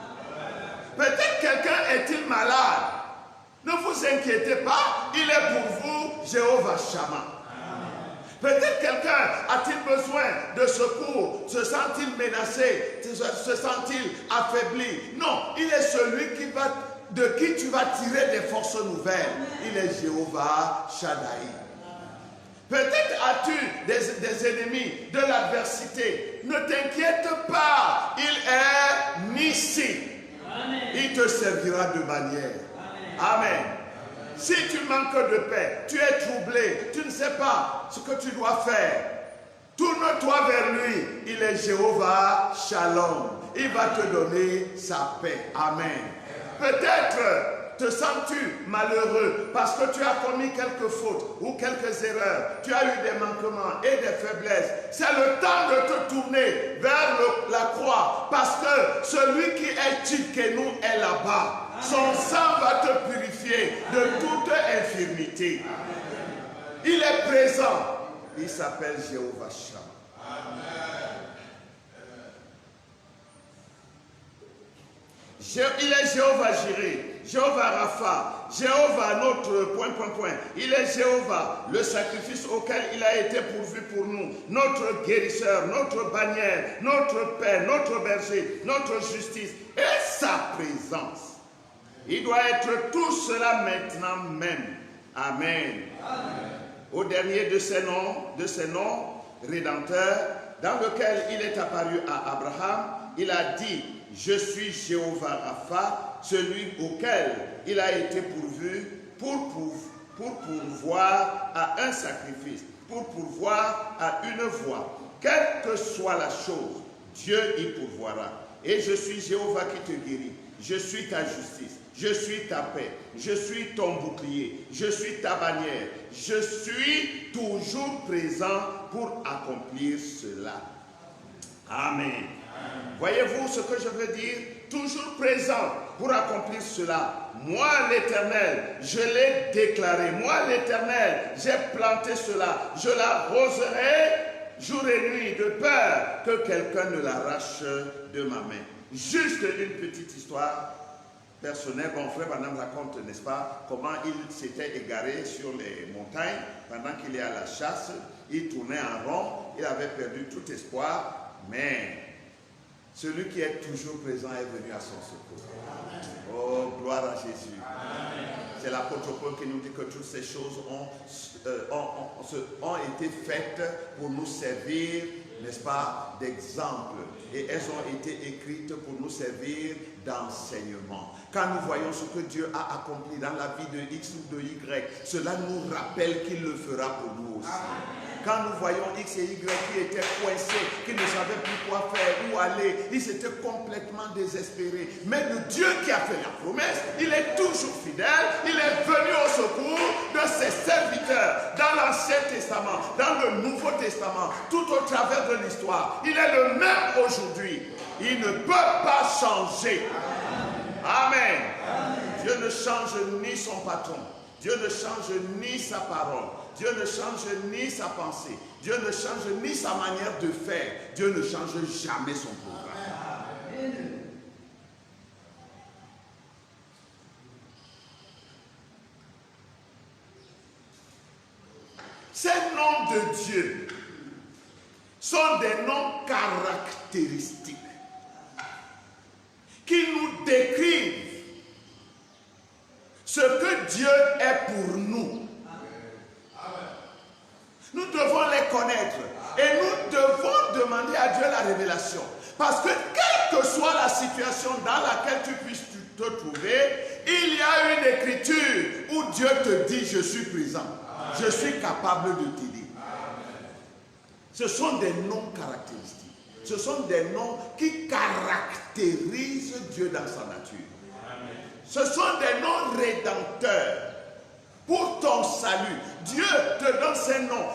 Peut-être quelqu'un est-il malade. Ne vous inquiétez pas, il est pour vous Jéhovah-Shama. Peut-être quelqu'un a-t-il besoin de secours, se sent-il menacé, se sent-il affaibli. Non, il est celui de qui tu vas tirer des forces nouvelles. Il est Jéhovah Shaddai. Peut-être as-tu des ennemis, de l'adversité. Ne t'inquiète pas, il est Nissi. Il te servira de bannière. Amen. Si tu manques de paix, tu es troublé, tu ne sais pas ce que tu dois faire, tourne-toi vers lui. Il est Jéhovah Shalom. Il va te donner sa paix. Amen. Peut-être te sens-tu malheureux parce que tu as commis quelques fautes ou quelques erreurs. Tu as eu des manquements et des faiblesses. C'est le temps de te tourner vers la croix parce que celui qui est Tchidkenu est là-bas. Son sang va te purifier de toute infirmité. Il est présent. Il s'appelle Jéhovah Shammah. Il est Jéhovah Jireh, Jéhovah Rapha, Jéhovah notre ... Il est Jéhovah, le sacrifice auquel il a été pourvu pour nous, notre guérisseur, notre bannière, notre paix, notre berger, notre justice et sa présence. Il doit être tout cela maintenant même. Amen. Amen. Au dernier de ces noms rédempteurs, dans lequel il est apparu à Abraham, il a dit: je suis Jéhovah Rapha, celui auquel il a été pourvu pour pourvoir à un sacrifice, pour pourvoir à une voie. Quelle que soit la chose, Dieu y pourvoira. Et je suis Jéhovah qui te guérit. Je suis ta justice. Je suis ta paix, je suis ton bouclier, je suis ta bannière, je suis toujours présent pour accomplir cela. Amen. Voyez-vous ce que je veux dire? Toujours présent pour accomplir cela. Moi, l'Éternel, je l'ai déclaré. Moi, l'Éternel, j'ai planté cela. Je l'arroserai jour et nuit de peur que quelqu'un ne l'arrache de ma main. Juste une petite histoire personnel. Mon frère Branham raconte, n'est-ce pas, comment il s'était égaré sur les montagnes pendant qu'il est à la chasse. Il tournait en rond, il avait perdu tout espoir, mais celui qui est toujours présent est venu à son secours. Oh, gloire à Jésus. C'est l'apôtre Paul qui nous dit que toutes ces choses ont été faites pour nous servir, n'est-ce pas, d'exemple. Et elles ont été écrites pour nous servir d'enseignement. Quand nous voyons ce que Dieu a accompli dans la vie de X ou de Y, cela nous rappelle qu'il le fera pour nous aussi. Quand nous voyons X et Y qui étaient coincés, qui ne savaient plus quoi faire, où aller, ils étaient complètement désespérés. Mais le Dieu qui a fait la promesse, il est toujours fidèle, il est venu au secours de ses serviteurs dans l'Ancien Testament, dans le Nouveau Testament, tout au travers de l'histoire. Il est le même aujourd'hui. Il ne peut pas changer. Amen. Dieu ne change ni son patron. Dieu ne change ni sa parole. Dieu ne change ni sa pensée. Dieu ne change ni sa manière de faire. Dieu ne change jamais son programme. Ces noms de Dieu sont des noms caractéristiques qui nous décrivent ce que Dieu est pour nous. Nous devons les connaître et nous devons demander à Dieu la révélation. Parce que quelle que soit la situation dans laquelle tu puisses te trouver, il y a une écriture où Dieu te dit: je suis présent, je suis capable de t'aider. Ce sont des noms caractéristiques. Ce sont des noms qui caractérisent Dieu dans sa nature. Ce sont des noms rédempteurs pour ton salut. Dieu te donne ces noms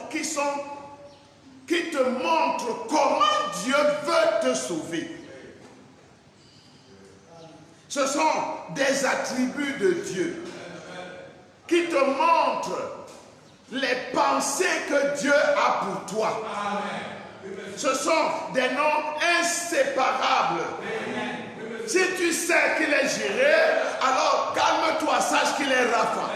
qui te montrent comment Dieu veut te sauver. Ce sont des attributs de Dieu qui te montrent les pensées que Dieu a pour toi. Ce sont des noms inséparables. Si tu sais qu'il est Jireh, alors calme-toi, sache qu'il est Rapha.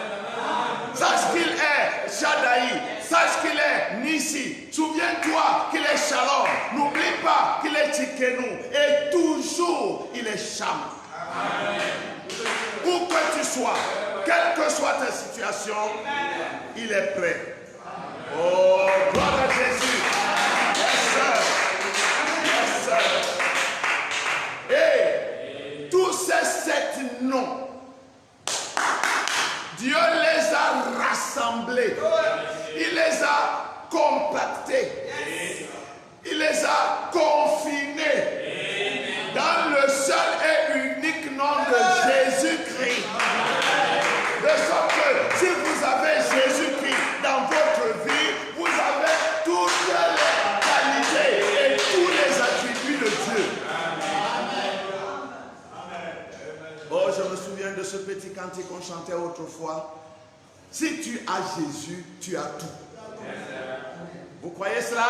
Sache qu'il est Shaddai. Sache qu'il est Nissi. Souviens-toi qu'il est Shalom. N'oublie pas qu'il est Tsidkenu. Et toujours, il est Shammah. Où que tu sois, quelle que soit ta situation, il est prêt. Oh, gloire à Jésus. Yes, sir. Et tous ces 7 noms, Dieu les a rassemblés. Il les a compactés. Il les a confinés dans le seul et unique nom de Jésus-Christ. De sorte que si vous avez Jésus-Christ dans votre vie, vous avez toutes les qualités et tous les attributs de Dieu. Oh, je me souviens de ce petit cantique qu'on chantait autrefois. Si tu as Jésus, tu as tout. Vous croyez cela?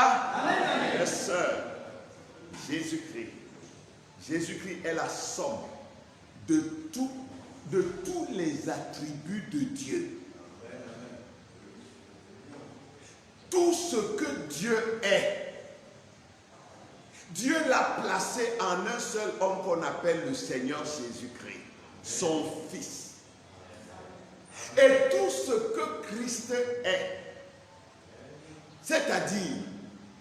Yes, sir. Jésus-Christ. Jésus-Christ est la somme de tous les attributs de Dieu. Tout ce que Dieu est, Dieu l'a placé en un seul homme qu'on appelle le Seigneur Jésus-Christ, son Fils. Et tout ce que Christ est, c'est-à-dire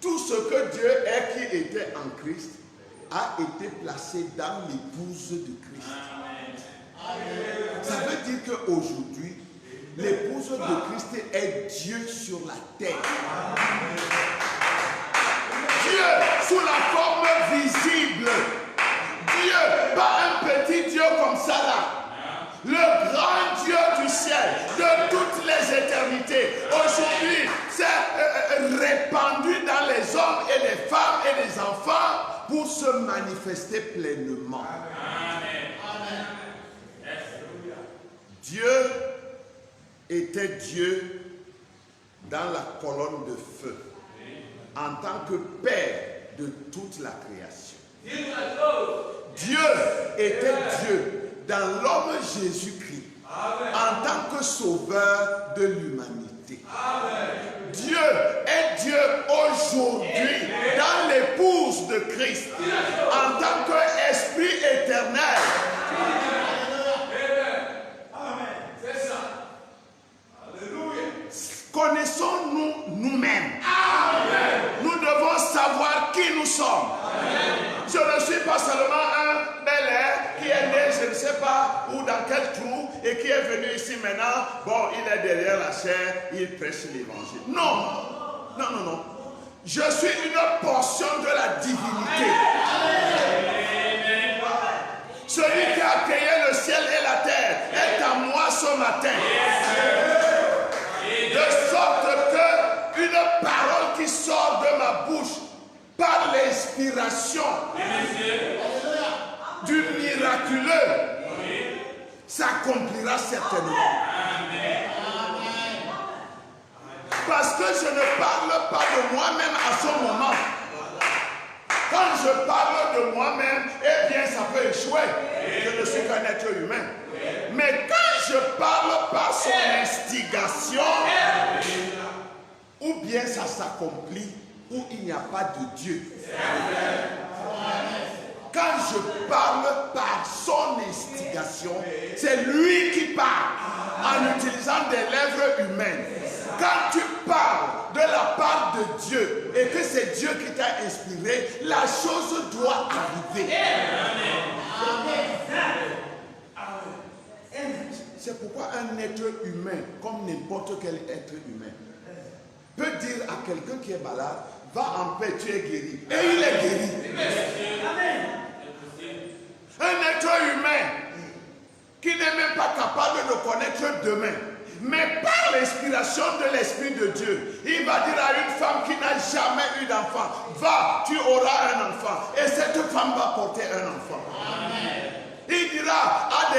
tout ce que Dieu est qui était en Christ, a été placé dans l'épouse de Christ. Ça veut dire qu'aujourd'hui, l'épouse de Christ est Dieu sur la terre. Dieu sous la forme visible. Dieu, pas un petit Dieu comme ça là. Le grand Dieu du ciel, de toutes les éternités, aujourd'hui, s'est répandu dans les hommes et les femmes et les enfants pour se manifester pleinement. Amen. Dieu était Dieu dans la colonne de feu, en tant que Père de toute la création. Dieu était Dieu dans l'homme Jésus-Christ, en tant que sauveur de l'humanité. Dieu est Dieu aujourd'hui dans l'épouse de Christ, en tant qu'esprit éternel. Connaissons-nous nous-mêmes. Nous devons savoir qui nous sommes. Je ne suis pas seulement un bel air qui est né, je ne sais pas où, dans quel trou, et qui est venu ici maintenant. Bon, il est derrière la chair, il prêche l'évangile. Non, non, non, non. Je suis une portion de la divinité. Celui qui a créé le ciel et la terre est à moi ce matin. De sorte que une parole qui sort de ma bouche par l'inspiration du miraculeux s'accomplira certainement. Parce que je ne parle pas de moi-même à ce moment. Quand je parle de moi-même, eh bien ça peut échouer. Je ne suis qu'un être humain. Mais quand je parle par son instigation, ou bien ça s'accomplit, ou il n'y a pas de Dieu. Quand je parle par son instigation, c'est lui qui parle en utilisant des lèvres humaines. Quand tu parles de la part de Dieu et que c'est Dieu qui t'a inspiré, la chose doit arriver. C'est pourquoi un être humain, comme n'importe quel être humain, peut dire à quelqu'un qui est malade, va en paix, tu es guéri. Et il est guéri. Un être humain qui n'est même pas capable de connaître demain, mais par l'inspiration de l'Esprit de Dieu, il va dire à une femme qui n'a jamais eu d'enfant, va, tu auras un enfant. Et cette femme va porter un enfant. Amen. Il dira à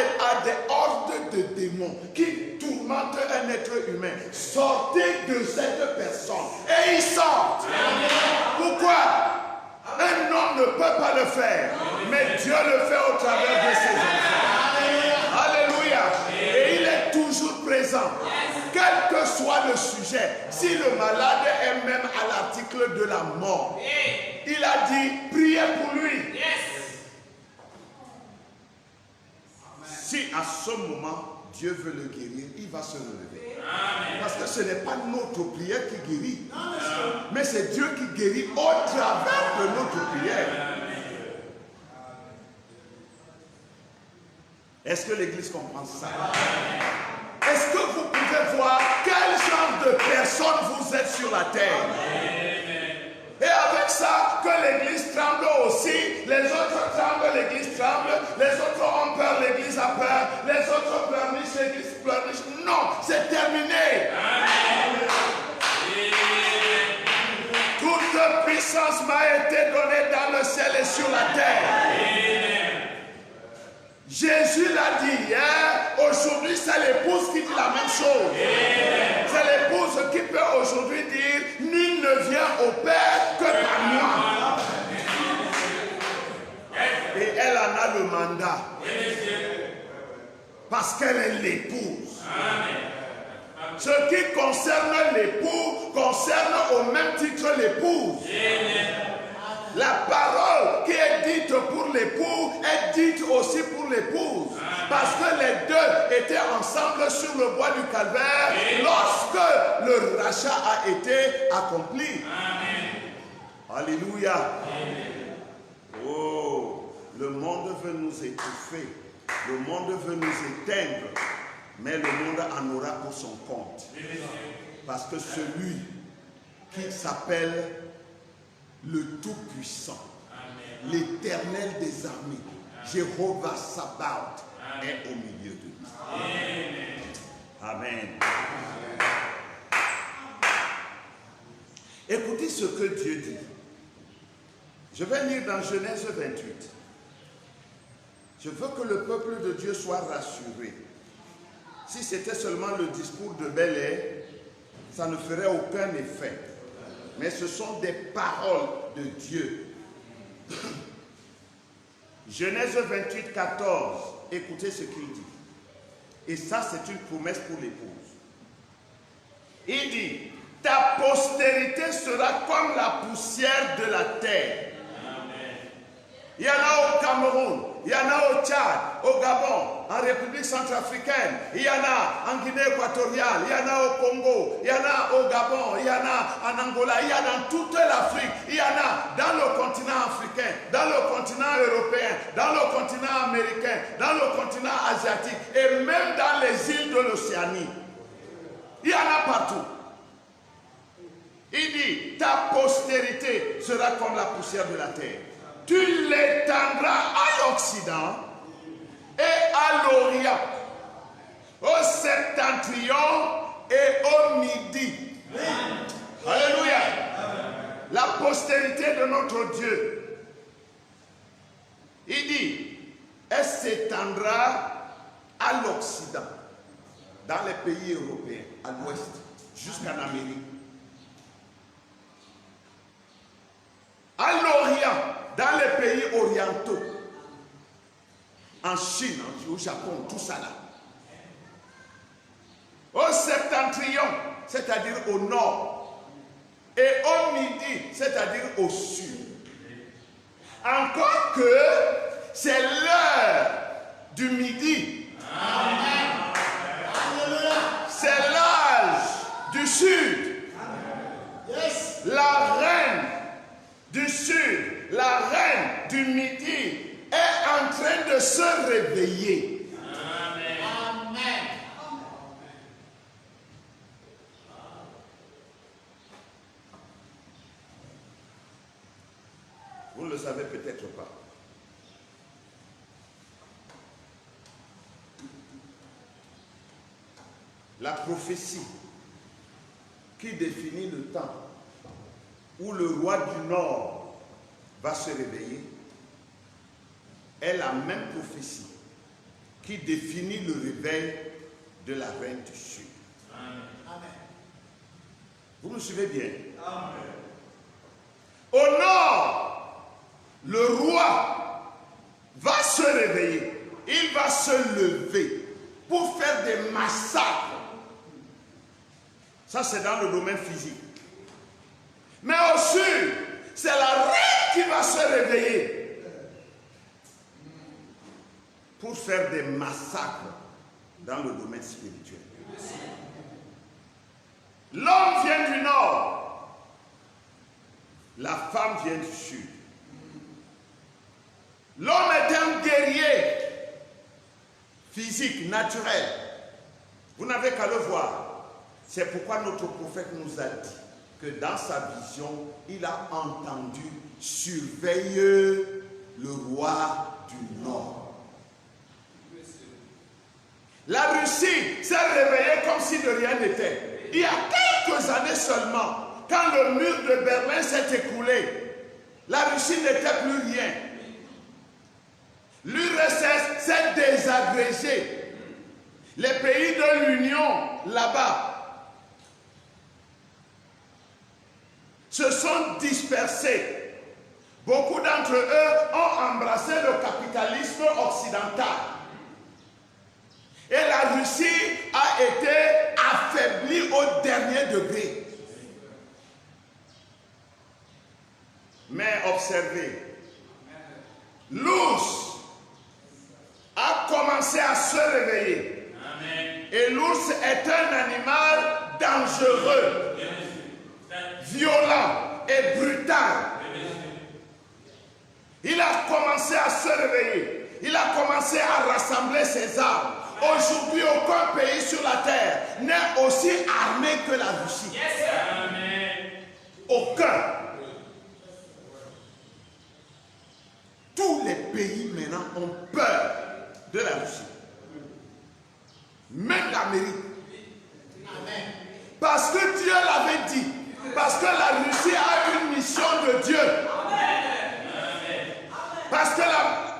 des hordes de démons qui tourmentent un être humain, sortez de cette personne. Et ils sortent. Amen. Pourquoi? Un homme ne peut pas le faire, mais Dieu le fait au travers de ses enfants. Alléluia. Et il est toujours présent. Quel que soit le sujet. Si le malade est même à l'article de la mort, il a dit, priez pour lui. Si à ce moment, Dieu veut le guérir, il va se relever. Parce que ce n'est pas notre prière qui guérit, mais c'est Dieu qui guérit au travers de notre prière. Est-ce que l'Église comprend ça? Est-ce que vous pouvez voir quel genre de personne vous êtes sur la terre? Et avec ça, que l'Église tremble aussi, les autres tremblent, l'Église tremble, les autres ont peur, l'Église a peur, les autres pleurnichent, l'Église pleurniche. Non, c'est terminé. Toute puissance m'a été donnée dans le ciel et sur la terre. Jésus l'a dit hier, aujourd'hui c'est l'épouse qui dit la même chose. C'est l'épouse qui peut aujourd'hui dire, nul ne vient au Père que par moi. Et elle en a le mandat. Parce qu'elle est l'épouse. Ce qui concerne l'époux concerne au même titre l'épouse. La parole qui est dite pour l'époux est dite aussi pour l'épouse. Parce que les deux étaient ensemble sur le bois du calvaire lorsque le rachat a été accompli. Alléluia. Oh, le monde veut nous étouffer. Le monde veut nous éteindre. Mais le monde en aura pour son compte. Parce que celui qui s'appelle le Tout-Puissant, l'Éternel des armées, Jéhovah Sabaoth, est au milieu de nous. Amen. Écoutez ce que Dieu dit. Je vais lire dans Genèse 28. Je veux que le peuple de Dieu soit rassuré. Si c'était seulement le discours de Bel-Air, ça ne ferait aucun effet. Mais ce sont des paroles de Dieu. Genèse 28, 14. Écoutez ce qu'il dit. Et ça, c'est une promesse pour l'épouse. Il dit, ta postérité sera comme la poussière de la terre. Il y en a au Cameroun, il y en a au Tchad, au Gabon, en République centrafricaine, il y en a en Guinée équatoriale, il y en a au Congo, il y en a au Gabon, il y en a en Angola, il y en a dans toute l'Afrique, il y en a dans le continent africain, dans le continent européen, dans le continent américain, dans le continent asiatique et même dans les îles de l'Océanie. Il y en a partout. Il dit, ta postérité sera comme la poussière de la terre. Tu l'étendras à l'Occident et à l'Orient, au septentrion et au midi. Alléluia. La postérité de notre Dieu. Il dit, elle s'étendra à l'Occident, dans les pays européens, à l'ouest, jusqu'en Amérique. À l'Orient, dans les pays orientaux, en Chine, au Japon, tout ça là. Au septentrion, c'est-à-dire au nord, et au midi, c'est-à-dire au sud. Encore que c'est l'heure du midi. Amen. C'est l'âge du sud. Yes. La reine du sud, la reine du midi est en train de se réveiller. Amen. Amen. Vous ne le savez peut-être pas. La prophétie qui définit le temps où le roi du Nord va se réveiller est la même prophétie qui définit le réveil de la reine du Sud. Amen. Vous me suivez bien? Amen. Au Nord, le roi va se réveiller. Il va se lever pour faire des massacres Ça, c'est dans le domaine physique. Mais au sud, c'est la reine qui va se réveiller pour faire des massacres dans le domaine spirituel. L'homme vient du nord, la femme vient du sud. L'homme est un guerrier physique, naturel. Vous n'avez qu'à le voir. C'est pourquoi notre prophète nous a dit que dans sa vision, il a entendu « Surveille le roi du Nord ». La Russie s'est réveillée comme si de rien n'était. Il y a quelques années seulement, quand le mur de Berlin s'est écroulé, la Russie n'était plus rien. L'URSS s'est désagrégée. Les pays de l'Union, là-bas, se sont dispersés. Beaucoup d'entre eux ont embrassé le capitalisme occidental. Et la Russie a été affaiblie au dernier degré. Mais observez, l'ours a commencé à se réveiller. Amen. Et l'ours est un animal dangereux, violent et brutal. Il a commencé à se réveiller. Il a commencé à rassembler ses armes. Aujourd'hui, aucun pays sur la terre n'est aussi armé que la Russie. Yes, amen. Aucun. Tous les pays maintenant ont peur de la Russie. Même l'Amérique. Parce que Dieu l'avait dit. Parce que la Russie a une mission de Dieu. Parce que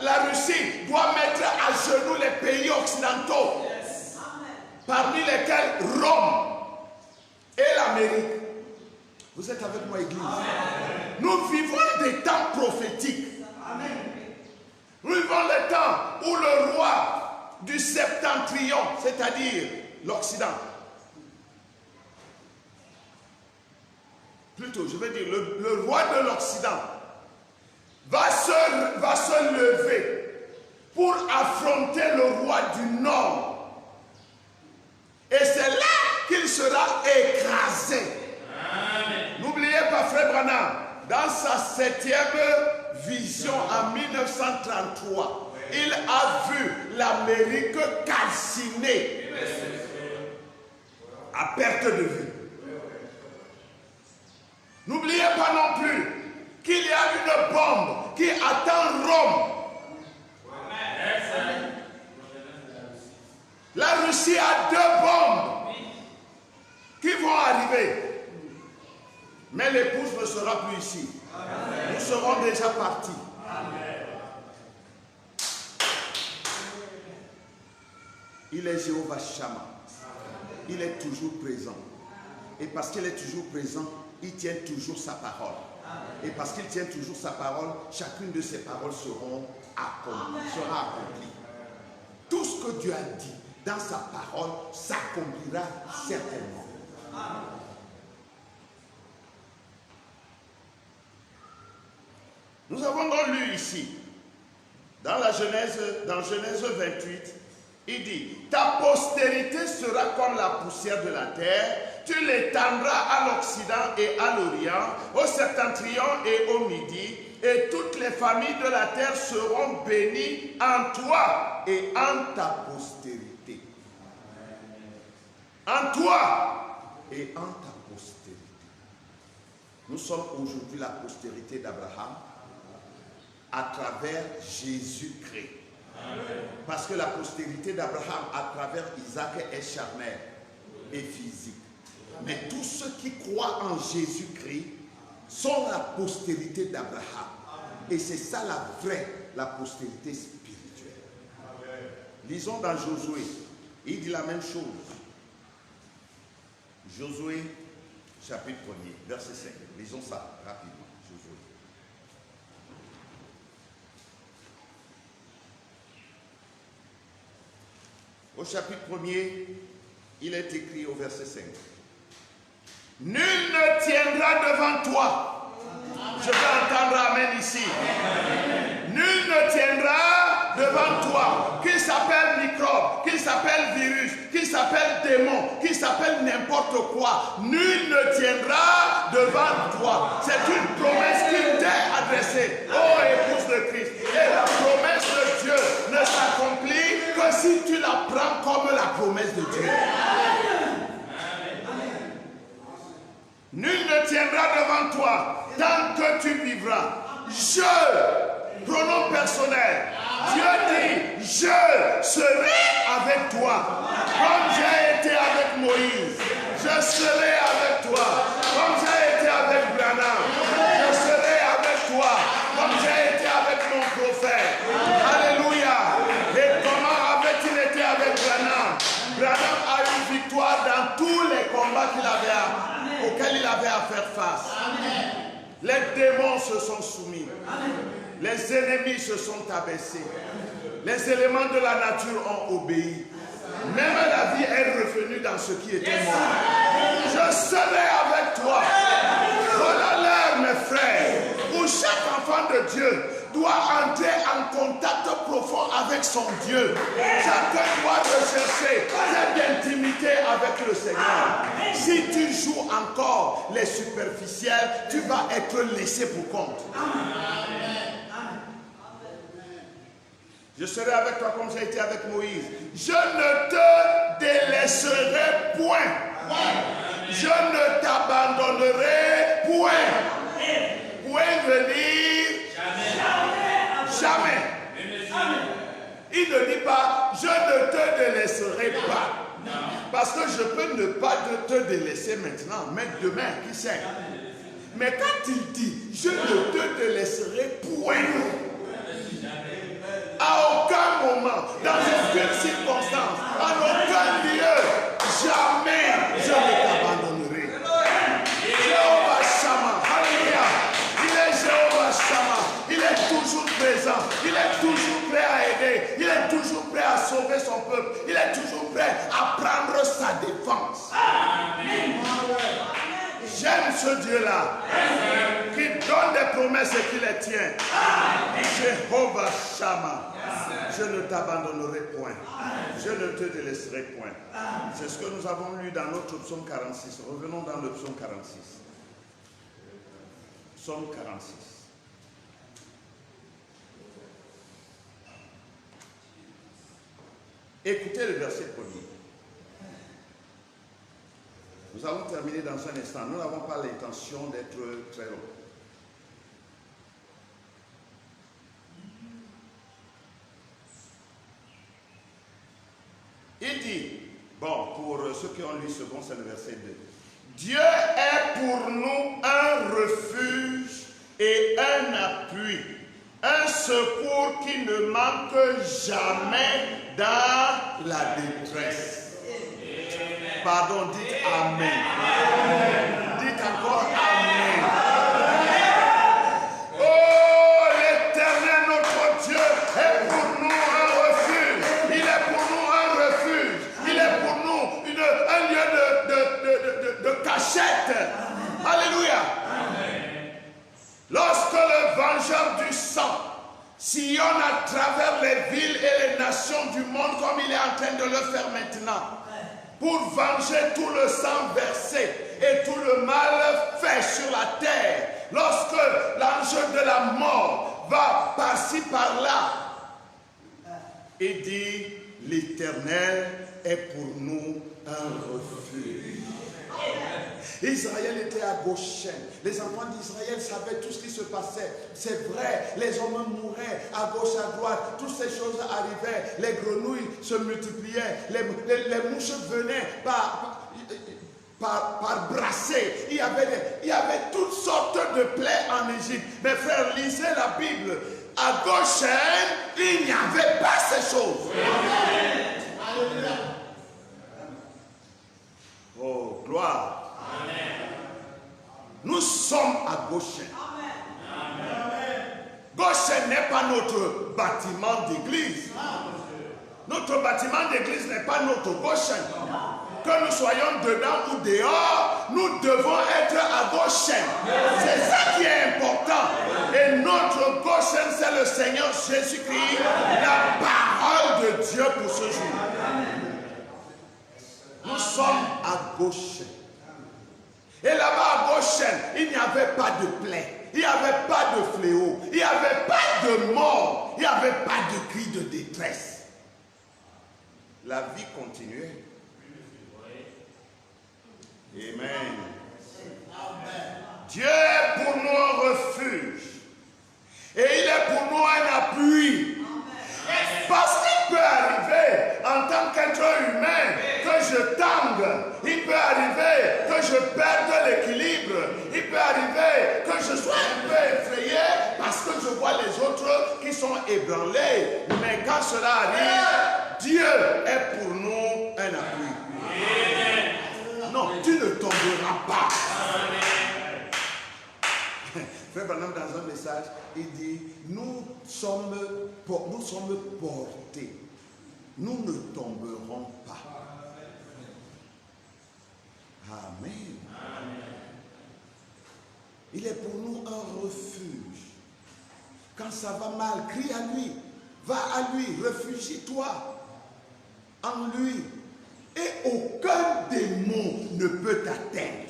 la Russie doit mettre à genoux les pays occidentaux. Parmi lesquels Rome et l'Amérique. Vous êtes avec moi, Église? Nous vivons des temps prophétiques. Nous vivons les temps où le roi du septentrion, c'est-à-dire l'Occident, plutôt je veux dire le roi de l'Occident, va se lever pour affronter le roi du Nord. Et c'est là qu'il sera écrasé. N'oubliez pas, frère Branham, dans sa 7e vision en 1933, il a vu l'Amérique calcinée à perte de vue. N'oubliez pas non plus qu'il y a une bombe qui attend Rome. La Russie a 2 bombes qui vont arriver. Mais l'épouse ne sera plus ici. Nous serons déjà partis. Il est Jéhovah Shammah. Il est toujours présent. Et parce qu'il est toujours présent, il tient toujours sa parole. Et parce qu'il tient toujours sa parole, chacune de ses paroles sera accomplie. Tout ce que Dieu a dit dans sa parole s'accomplira certainement. Nous avons donc lu ici, dans Genèse 28, il dit, ta postérité sera comme la poussière de la terre, tu l'étendras à l'Occident et à l'Orient, au septentrion et au Midi, et toutes les familles de la terre seront bénies en toi et en ta postérité. En toi et en ta postérité. Nous sommes aujourd'hui la postérité d'Abraham à travers Jésus-Christ. Parce que la postérité d'Abraham à travers Isaac est charnelle et physique. Mais tous ceux qui croient en Jésus-Christ sont la postérité d'Abraham. Et c'est ça la postérité spirituelle. Lisons dans Josué. Il dit la même chose. Josué, chapitre 1er, verset 5. Lisons ça rapidement. Josué. Au chapitre 1er, il est écrit au verset 5. Nul ne tiendra devant toi. Je vais entendre amen ici. Nul ne tiendra devant toi, qu'il s'appelle microbe, qu'il s'appelle virus, qu'il s'appelle démon, qu'il s'appelle n'importe quoi. Nul ne tiendra devant toi. C'est une promesse qui t'est adressée, ô épouse de Christ. Et la promesse de Dieu ne s'accomplit que si tu la prends comme la promesse de Dieu. Nul ne tiendra devant toi tant que tu vivras. Je, pronom personnel, Dieu dit, je serai avec toi. Comme j'ai été avec Moïse, je serai avec toi. Comme j'ai été avec Branham, je serai avec toi. Comme j'ai été avec mon prophète. Alléluia. Et comment avait-il été avec Branham? Branham a eu victoire dans tous les combats auxquels il avait à faire face. Amen. Les démons se sont soumis. Amen. Les ennemis se sont abaissés. Les éléments de la nature ont obéi. Même la vie est revenue dans ce qui était mort. Je serai avec toi. Voilà l'heure, mes frères, où chaque enfant de Dieu doit entrer en contact profond avec son Dieu. Chacun doit rechercher cette intimité avec le Seigneur. Si tu joues encore les superficiels, tu vas être laissé pour compte. Je serai avec toi comme j'ai été avec Moïse. Je ne te délaisserai point. Je ne t'abandonnerai point. Point veut dire jamais. Il ne dit pas je ne te délaisserai pas. Parce que je peux ne pas te délaisser maintenant, mais demain, qui sait. Mais quand il dit je ne te délaisserai point, à aucun moment, dans aucune circonstance, à aucun lieu, jamais je ne t'abandonnerai. Jéhovah Shammah, alléluia. Il est Jéhovah Shammah. Il est toujours présent. Il est toujours prêt à aider. Il est toujours prêt à sauver son peuple. Il est toujours prêt à prendre sa défense. Amen. J'aime ce Dieu-là qui donne des promesses et qui les tient. Jéhovah Shammah. Je ne t'abandonnerai point. Je ne te délaisserai point. C'est ce que nous avons lu dans notre psaume 46. Revenons dans le psaume 46. Psaume 46. Écoutez le verset premier. Nous allons terminer dans un instant. Nous n'avons pas l'intention d'être très long. Il dit, bon, pour ceux qui ont lu ce bon, c'est le verset 2. Dieu est pour nous un refuge et un appui, un secours qui ne manque jamais dans la détresse. Pardon, dites Amen. Amen. Dites encore Amen. Amen. Oh, l'Éternel, notre Dieu, est pour nous un refuge. Il est pour nous un refuge. Il est pour nous un lieu de cachette. Amen. Alléluia. Amen. Lorsque le vengeur du sang sillonne à travers les villes et les nations du monde comme il est en train de le faire maintenant, pour venger tout le sang versé et tout le mal fait sur la terre. Lorsque l'ange de la mort va par-ci par-là, il dit, l'Éternel est pour nous un refuge. Israël était à Goshen. Les enfants d'Israël savaient tout ce qui se passait. C'est vrai, les hommes mouraient à gauche, à droite. Toutes ces choses arrivaient. Les grenouilles se multipliaient. Les mouches venaient par brassées. Il y avait toutes sortes de plaies en Égypte. Mes frères, lisez la Bible. À Goshen, il n'y avait pas ces choses. Alléluia. Oh, gloire. Amen. Nous sommes à Goshen. Goshen n'est pas notre bâtiment d'église. Notre bâtiment d'église n'est pas notre Goshen. Que nous soyons dedans ou dehors, nous devons être à gauche. C'est ça qui est important. Et notre gauche, c'est le Seigneur Jésus-Christ, la parole de Dieu pour ce jour. Nous sommes à gauche. Et là-bas à gauche, il n'y avait pas de plaie, il n'y avait pas de fléau, il n'y avait pas de mort, il n'y avait pas de cri de détresse. La vie continuait. Amen. Dieu est pour nous un refuge. Et il est pour nous un appui. Parce qu'il peut arriver, en tant qu'être humain, que je tangue. Il peut arriver que je perde l'équilibre. Il peut arriver que je sois un peu effrayé parce que je vois les autres qui sont ébranlés. Mais quand cela arrive, Dieu est pour nous un appui. Non, tu ne tomberas pas. Frère Branham, dans un message, il dit, nous sommes portés. Nous ne tomberons pas. Amen. Il est pour nous un refuge. Quand ça va mal, crie à lui. Va à lui, réfugie-toi en lui. Et aucun démon ne peut t'atteindre.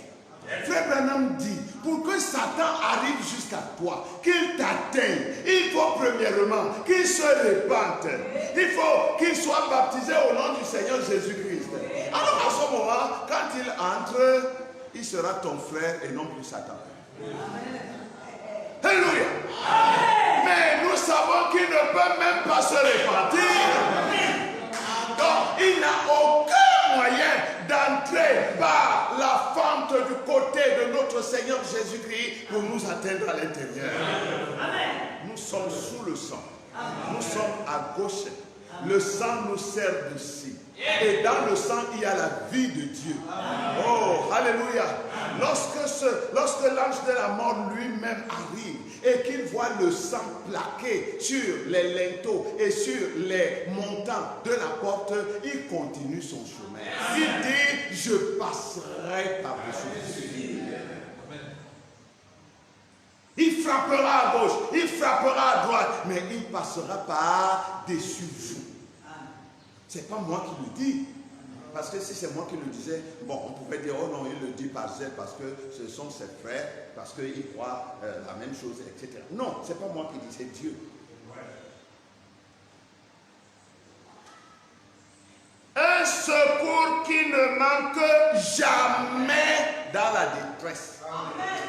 Frère Branham dit, pour que Satan arrive jusqu'à toi, qu'il t'atteigne, il faut premièrement qu'il se répande. Il faut qu'il soit baptisé au nom du Seigneur Jésus-Christ. Alors à ce moment, quand il entre, il sera ton frère et non plus Satan. Alléluia. Mais nous savons qu'il ne peut même pas se repentir. Donc il n'a aucun moyen d'entrer par la fente du côté de notre Seigneur Jésus-Christ pour nous atteindre à l'intérieur. Nous sommes sous le sang. Nous sommes à gauche. Le sang nous sert de scie. Et dans le sang, il y a la vie de Dieu. Oh, alléluia. Lorsque l'ange de la mort lui-même arrive et qu'il voit le sang plaqué sur les linteaux et sur les montants de la porte, il continue son chemin. Il dit, je passerai par-dessus. Il frappera à gauche, il frappera à droite, mais il passera par-dessus vous. Ce n'est pas moi qui le dis. Parce que si c'est moi qui le disais, bon, on pouvait dire, oh non, il le dit par zèle parce que ce sont ses frères, parce qu'ils croient la même chose, etc. Non, ce n'est pas moi qui dis, c'est Dieu. Un secours qui ne manque jamais dans la détresse. Amen.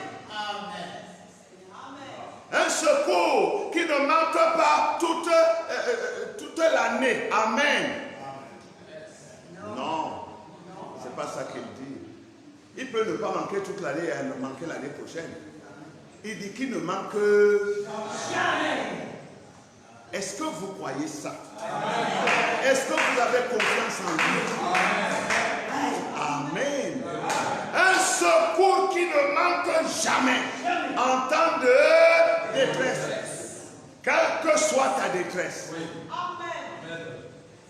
Un secours qui ne manque pas toute l'année. Amen. Non, c'est pas ça qu'il dit. Il peut ne pas manquer toute l'année et ne manquer l'année prochaine. Il dit qu'il ne manque jamais. Est-ce que vous croyez ça? Est-ce que vous avez confiance en lui? Amen. Un secours qui ne manque jamais en temps de détresse. Quelle que soit ta détresse.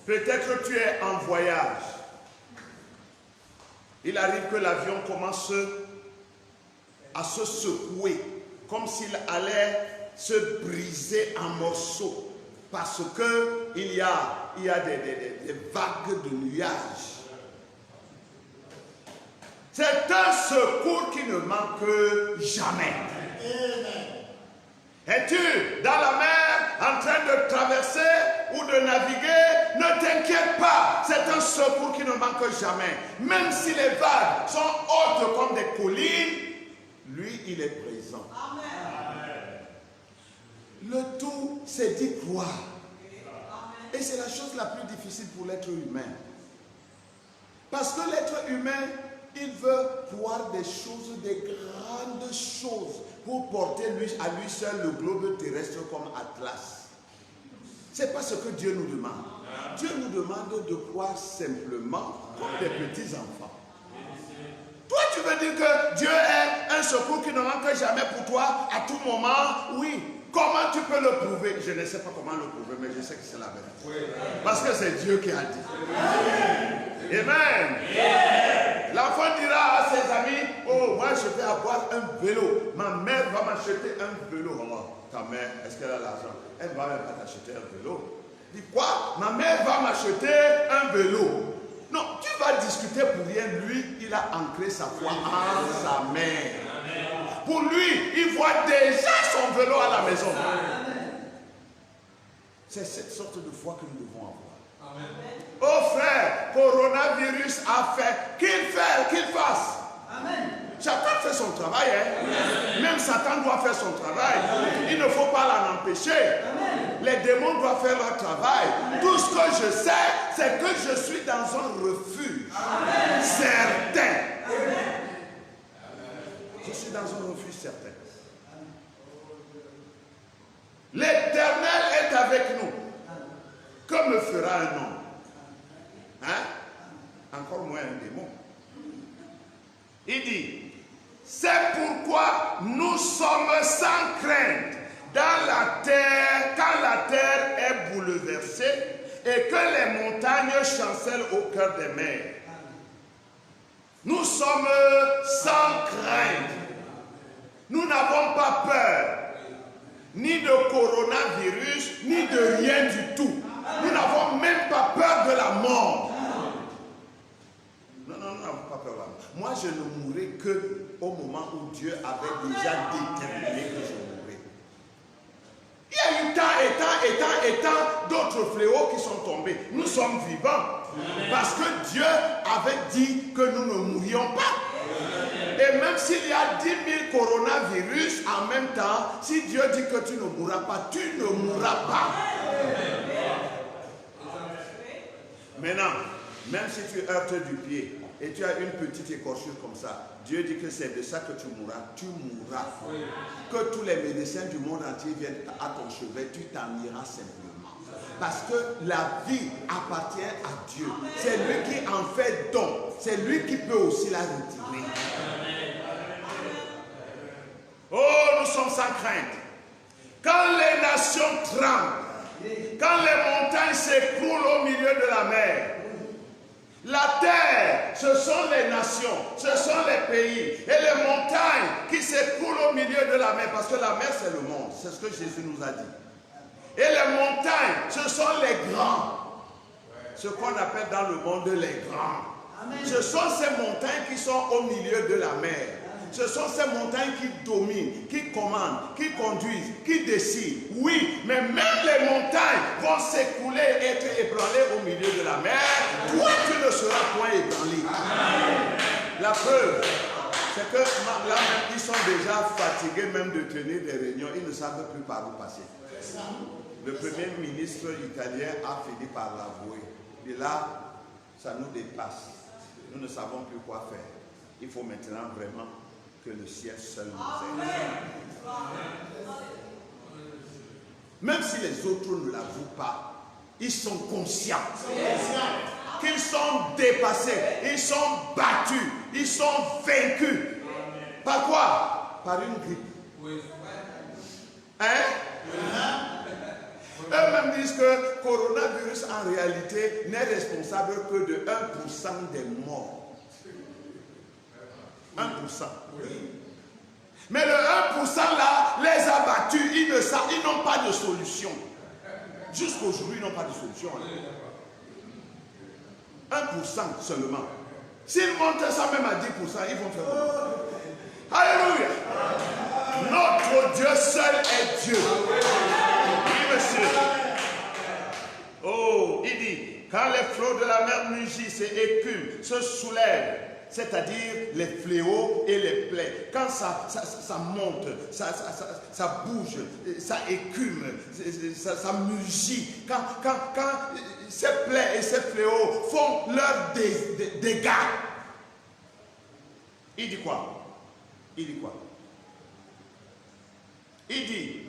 Peut-être tu es en voyage. Il arrive que l'avion commence à se secouer, comme s'il allait se briser en morceaux, parce qu'il y a des vagues de nuages. C'est un secours qui ne manque jamais. Es-tu dans la mer en train de traverser ou de naviguer? Ne t'inquiète pas, c'est un secours qui ne manque jamais. Même si les vagues sont hautes comme des collines, lui, il est présent. Amen. Le tout, c'est d'y croire. Et c'est la chose la plus difficile pour l'être humain. Parce que l'être humain, il veut voir des choses, des grandes choses, pour porter à lui seul le globe terrestre comme Atlas. Ce n'est pas ce que Dieu nous demande. Dieu nous demande de croire simplement comme des petits enfants. Toi, tu veux dire que Dieu est un secours qui ne manque jamais pour toi à tout moment? Oui. Comment tu peux le prouver? Je ne sais pas comment le prouver, mais je sais que c'est la vérité. Parce que c'est Dieu qui a dit. Amen. L'enfant dira à ses amis, oh, moi je vais avoir un vélo. Ma mère va m'acheter un vélo. Oh, ta mère, est-ce qu'elle a l'argent? Elle ne va même pas t'acheter un vélo. Dis quoi? Ma mère va m'acheter un vélo. Non, tu vas discuter pour rien. Lui, il a ancré sa foi en sa mère. Pour lui, il voit déjà son vélo à la maison. C'est cette sorte de foi que nous devons avoir. Amen. Oh frère, coronavirus a fait qu'il fasse. Amen. Chacun fait son travail. Hein? Même Satan doit faire son travail. Amen. Il ne faut pas l'en empêcher. Amen. Les démons doivent faire leur travail. Amen. Tout ce que je sais, c'est que je suis dans un refuge. Amen. Certain. Amen. Je suis dans un refuge certain. L'Éternel est avec nous. Que me fera un homme? Hein? Encore moins un démon. Il dit, c'est pourquoi nous sommes sans crainte dans la terre, quand la terre est bouleversée et que les montagnes chancellent au cœur des mers. Nous sommes sans crainte. Nous n'avons pas peur, ni de coronavirus, ni de rien du tout. Nous n'avons même pas peur de la mort. Non, nous n'avons pas peur de la mort. Moi, je ne mourrai qu'au moment où Dieu avait déjà déterminé que je mourrais. Il y a eu tant d'autres fléaux qui sont tombés. Nous sommes vivants. Parce que Dieu avait dit que nous ne mourions pas. Et même s'il y a 10 000 coronavirus en même temps, si Dieu dit que tu ne mourras pas, tu ne mourras pas. Maintenant, même si tu heurtes du pied et tu as une petite écorchure comme ça, Dieu dit que c'est de ça que tu mourras. Que tous les médecins du monde entier viennent à ton chevet, tu t'en iras simplement. Parce que la vie appartient à Dieu. C'est lui qui en fait don. C'est lui qui peut aussi la retirer. Oh, nous sommes sans crainte. Quand les nations tremblent, quand les montagnes s'écroulent au milieu de la mer, la terre, ce sont les nations, ce sont les pays et les montagnes qui s'écroulent au milieu de la mer, parce que la mer c'est le monde, c'est ce que Jésus nous a dit. Et les montagnes, ce sont les grands, ce qu'on appelle dans le monde les grands. Amen. Ce sont ces montagnes qui sont au milieu de la mer. Ce sont ces montagnes qui dominent, qui commandent, qui conduisent, qui décident. Oui, mais même les montagnes vont s'écrouler, être ébranlées au milieu de la mer. Toi, tu ne seras point ébranlé. La preuve, c'est que là, ils sont déjà fatigués même de tenir des réunions. Ils ne savent plus par où passer. Le premier ministre italien a fini par l'avouer. Et là, ça nous dépasse. Nous ne savons plus quoi faire. Il faut maintenant vraiment que le ciel seul nous aide. Même si les autres ne l'avouent pas, ils sont conscients qu'ils sont dépassés, ils sont battus, ils sont vaincus. Par quoi? Par une grippe. Hein? Eux-mêmes disent que le coronavirus en réalité n'est responsable que de 1% des morts. 1%. Mais le 1% là les a battus, ils n'ont pas de solution. Jusqu'aujourd'hui, ils n'ont pas de solution. 1% seulement. S'ils montent ça même à 10%, ils vont faire. Alléluia. Notre Dieu seul est Dieu. Oui, monsieur. Oh, il dit, quand les flots de la mer mugissent et écument, se soulèvent, c'est-à-dire les fléaux et les plaies. Quand ça monte, ça bouge, ça écume, ça mugit. Quand ces plaies et ces fléaux font leurs dégâts. Il dit quoi? Il dit quoi? Il dit,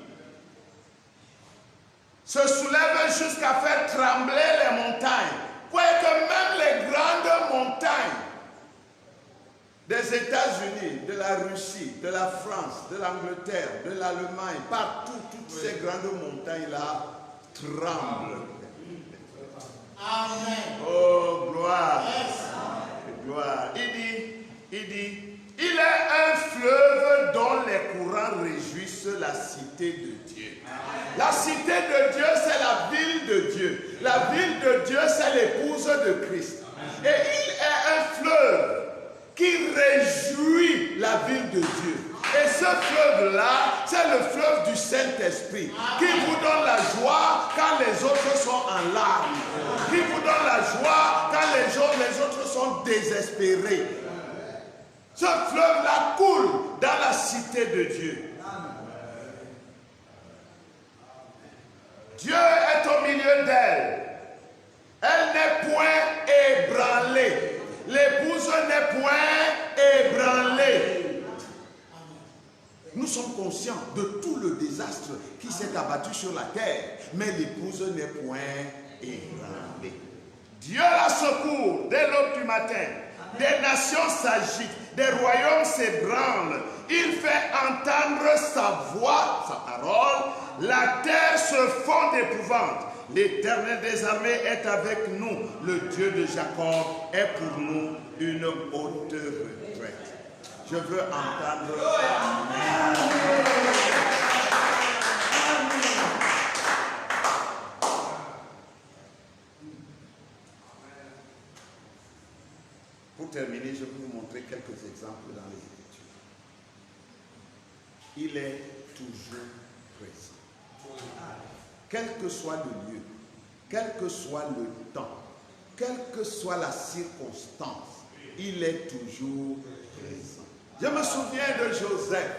se soulève jusqu'à faire trembler les montagnes. Voyez que même les grandes montagnes des États-Unis, de la Russie, de la France, de l'Angleterre, de l'Allemagne, partout, toutes ces grandes montagnes-là tremblent. Amen. Oh, gloire. Yes. cité de Dieu. La cité de Dieu, c'est la ville de Dieu. La ville de Dieu, c'est l'épouse de Christ. Et il est un fleuve qui réjouit la ville de Dieu. Et ce fleuve-là, c'est le fleuve du Saint-Esprit qui vous donne la joie quand les autres sont en larmes. Qui vous donne la joie quand les autres sont désespérés. Ce fleuve-là coule dans la cité de Dieu. Dieu est au milieu d'elle. Elle n'est point ébranlée. L'épouse n'est point ébranlée. Nous sommes conscients de tout le désastre qui s'est abattu sur la terre, mais l'épouse n'est point ébranlée. Dieu la secourt dès l'aube du matin. Des nations s'agitent, des royaumes s'ébranlent. Il fait entendre sa voix, sa parole. La terre se fond d'épouvante. L'Éternel des armées est avec nous. Le Dieu de Jacob est pour nous une haute retraite. Je veux entendre Amen. Pour terminer, je vais vous montrer quelques exemples dans les Écritures. Il est toujours présent. Quel que soit le lieu, quel que soit le temps, quelle que soit la circonstance, il est toujours présent. Je me souviens de Joseph.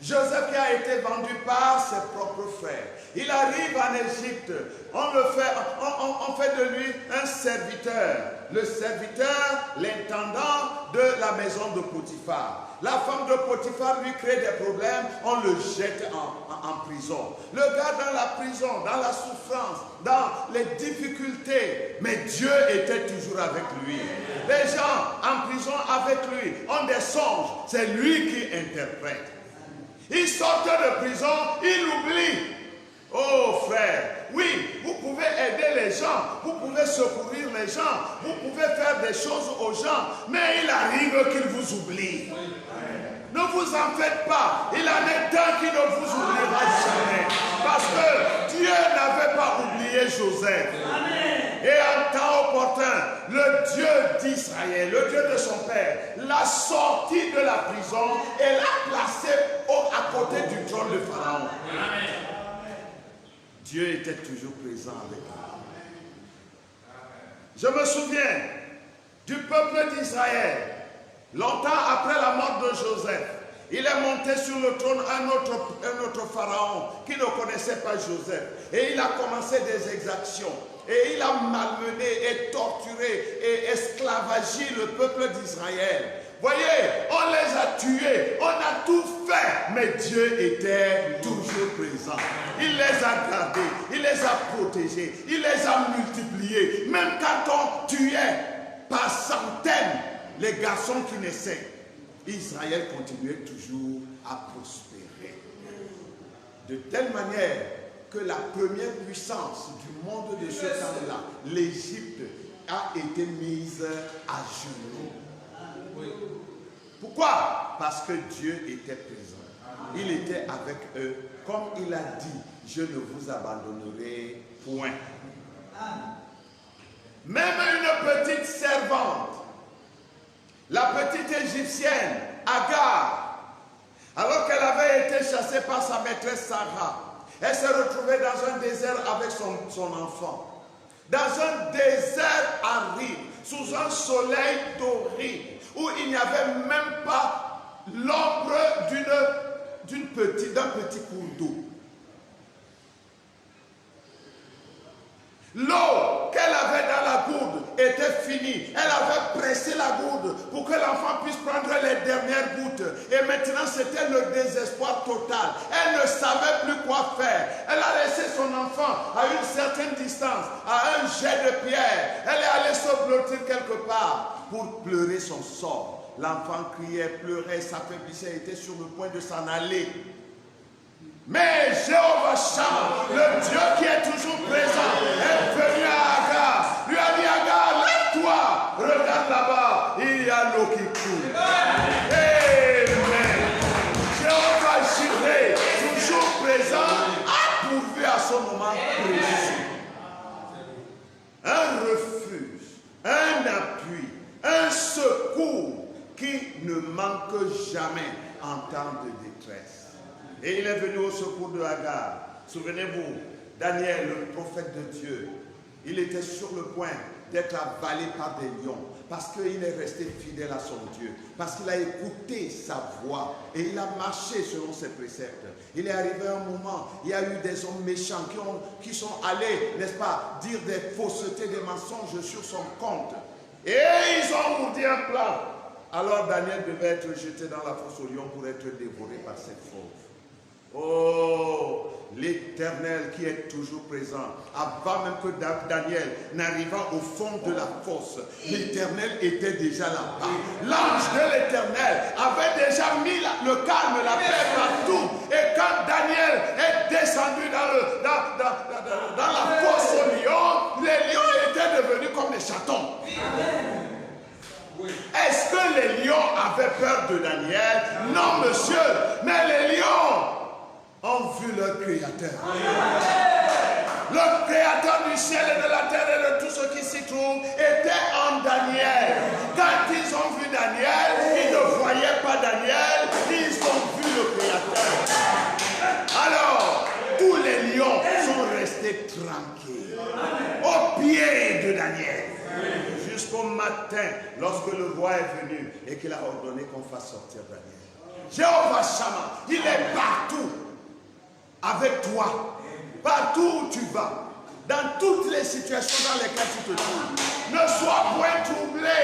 Joseph qui a été vendu par ses propres frères. Il arrive en Égypte. On fait de lui un serviteur. Le serviteur, l'intendant de la maison de Potiphar. La femme de Potiphar lui crée des problèmes. On le jette en prison. Le gars dans la prison, dans la souffrance, dans les difficultés. Mais Dieu était toujours avec lui. Les gens en prison avec lui ont des songes. C'est lui qui interprète. Il sort de prison, il oublie. Oh frère, oui, vous pouvez aider les gens, vous pouvez secourir les gens, vous pouvez faire des choses aux gens, mais il arrive qu'il vous oublie. Ne vous en faites pas, il en est un qui ne vous oubliera jamais. Parce que Dieu n'avait pas oublié Joseph. Et en temps opportun, le Dieu d'Israël, le Dieu de son père, l'a sorti de la prison et l'a placé à côté du trône de Pharaon. Dieu était toujours présent avec lui. Je me souviens du peuple d'Israël. Longtemps après la mort de Joseph, il est monté sur le trône un autre pharaon qui ne connaissait pas Joseph. Et il a commencé des exactions. Et il a malmené et torturé et esclavagé le peuple d'Israël. Voyez, on les a tués, on a tout fait, mais Dieu était toujours présent. Il les a gardés, il les a protégés, il les a multipliés. Même quand on tuait par centaines les garçons qui naissaient, Israël continuait toujours à prospérer. De telle manière que la première puissance du monde de ce temps-là, l'Égypte, a été mise à genoux. Pourquoi? Parce que Dieu était présent. Il était avec eux. Comme il a dit, je ne vous abandonnerai point. Même une petite servante, la petite égyptienne, Agar, alors qu'elle avait été chassée par sa maîtresse Sarah, elle s'est retrouvée dans un désert avec son enfant. Dans un désert aride, sous un soleil torride, où il n'y avait même pas l'ombre d'un petit cours d'eau. L'eau qu'elle avait dans la gourde était finie. Elle avait pressé la gourde pour que l'enfant puisse prendre les dernières gouttes. Et maintenant, c'était le désespoir total. Elle ne savait plus quoi faire. Elle a laissé son enfant à une certaine distance, à un jet de pierre. Elle est allée se blottir quelque part pour pleurer son sort. L'enfant criait, pleurait, s'affaiblissait, était sur le point de s'en aller. Mais Jéhovah Shammah, le Dieu qui est toujours présent, est venu à Agar. Lui a dit, Agar, lève-toi, regarde là-bas, il y a l'eau qui coule. Amen. Jéhovah Jireh, toujours présent, manque jamais en temps de détresse. Et il est venu au secours de Agar. Souvenez-vous, Daniel, le prophète de Dieu, il était sur le point d'être avalé par des lions parce qu'il est resté fidèle à son Dieu, parce qu'il a écouté sa voix et il a marché selon ses préceptes. Il est arrivé un moment, il y a eu des hommes méchants qui sont allés, n'est-ce pas, dire des faussetés, des mensonges sur son compte. Et ils ont mourdi un plan. Alors Daniel devait être jeté dans la fosse aux lions pour être dévoré par cette fauve. Oh, l'Éternel qui est toujours présent. Avant même que Daniel n'arrivât au fond de la fosse, l'Éternel était déjà là-bas. L'ange de l'Éternel avait déjà mis le calme, la paix partout. Et quand Daniel est descendu dans la fosse aux lions, les lions étaient devenus comme des chatons. Est-ce que les lions avaient peur de Daniel? Non, monsieur. Mais les lions ont vu leur Créateur. Le Créateur du ciel et de la terre et de tout ce qui s'y trouve était en Daniel. Quand ils ont vu Daniel, ils ne voyaient pas Daniel, ils ont vu le Créateur. Alors, tous les lions sont restés tranquilles au pied de Daniel. Jusqu'au matin, lorsque le roi est venu et qu'il a ordonné qu'on fasse sortir Daniel. Jéhovah Shammah, il est partout avec toi, partout où tu vas, dans toutes les situations dans lesquelles tu te trouves. Ne sois point troublé.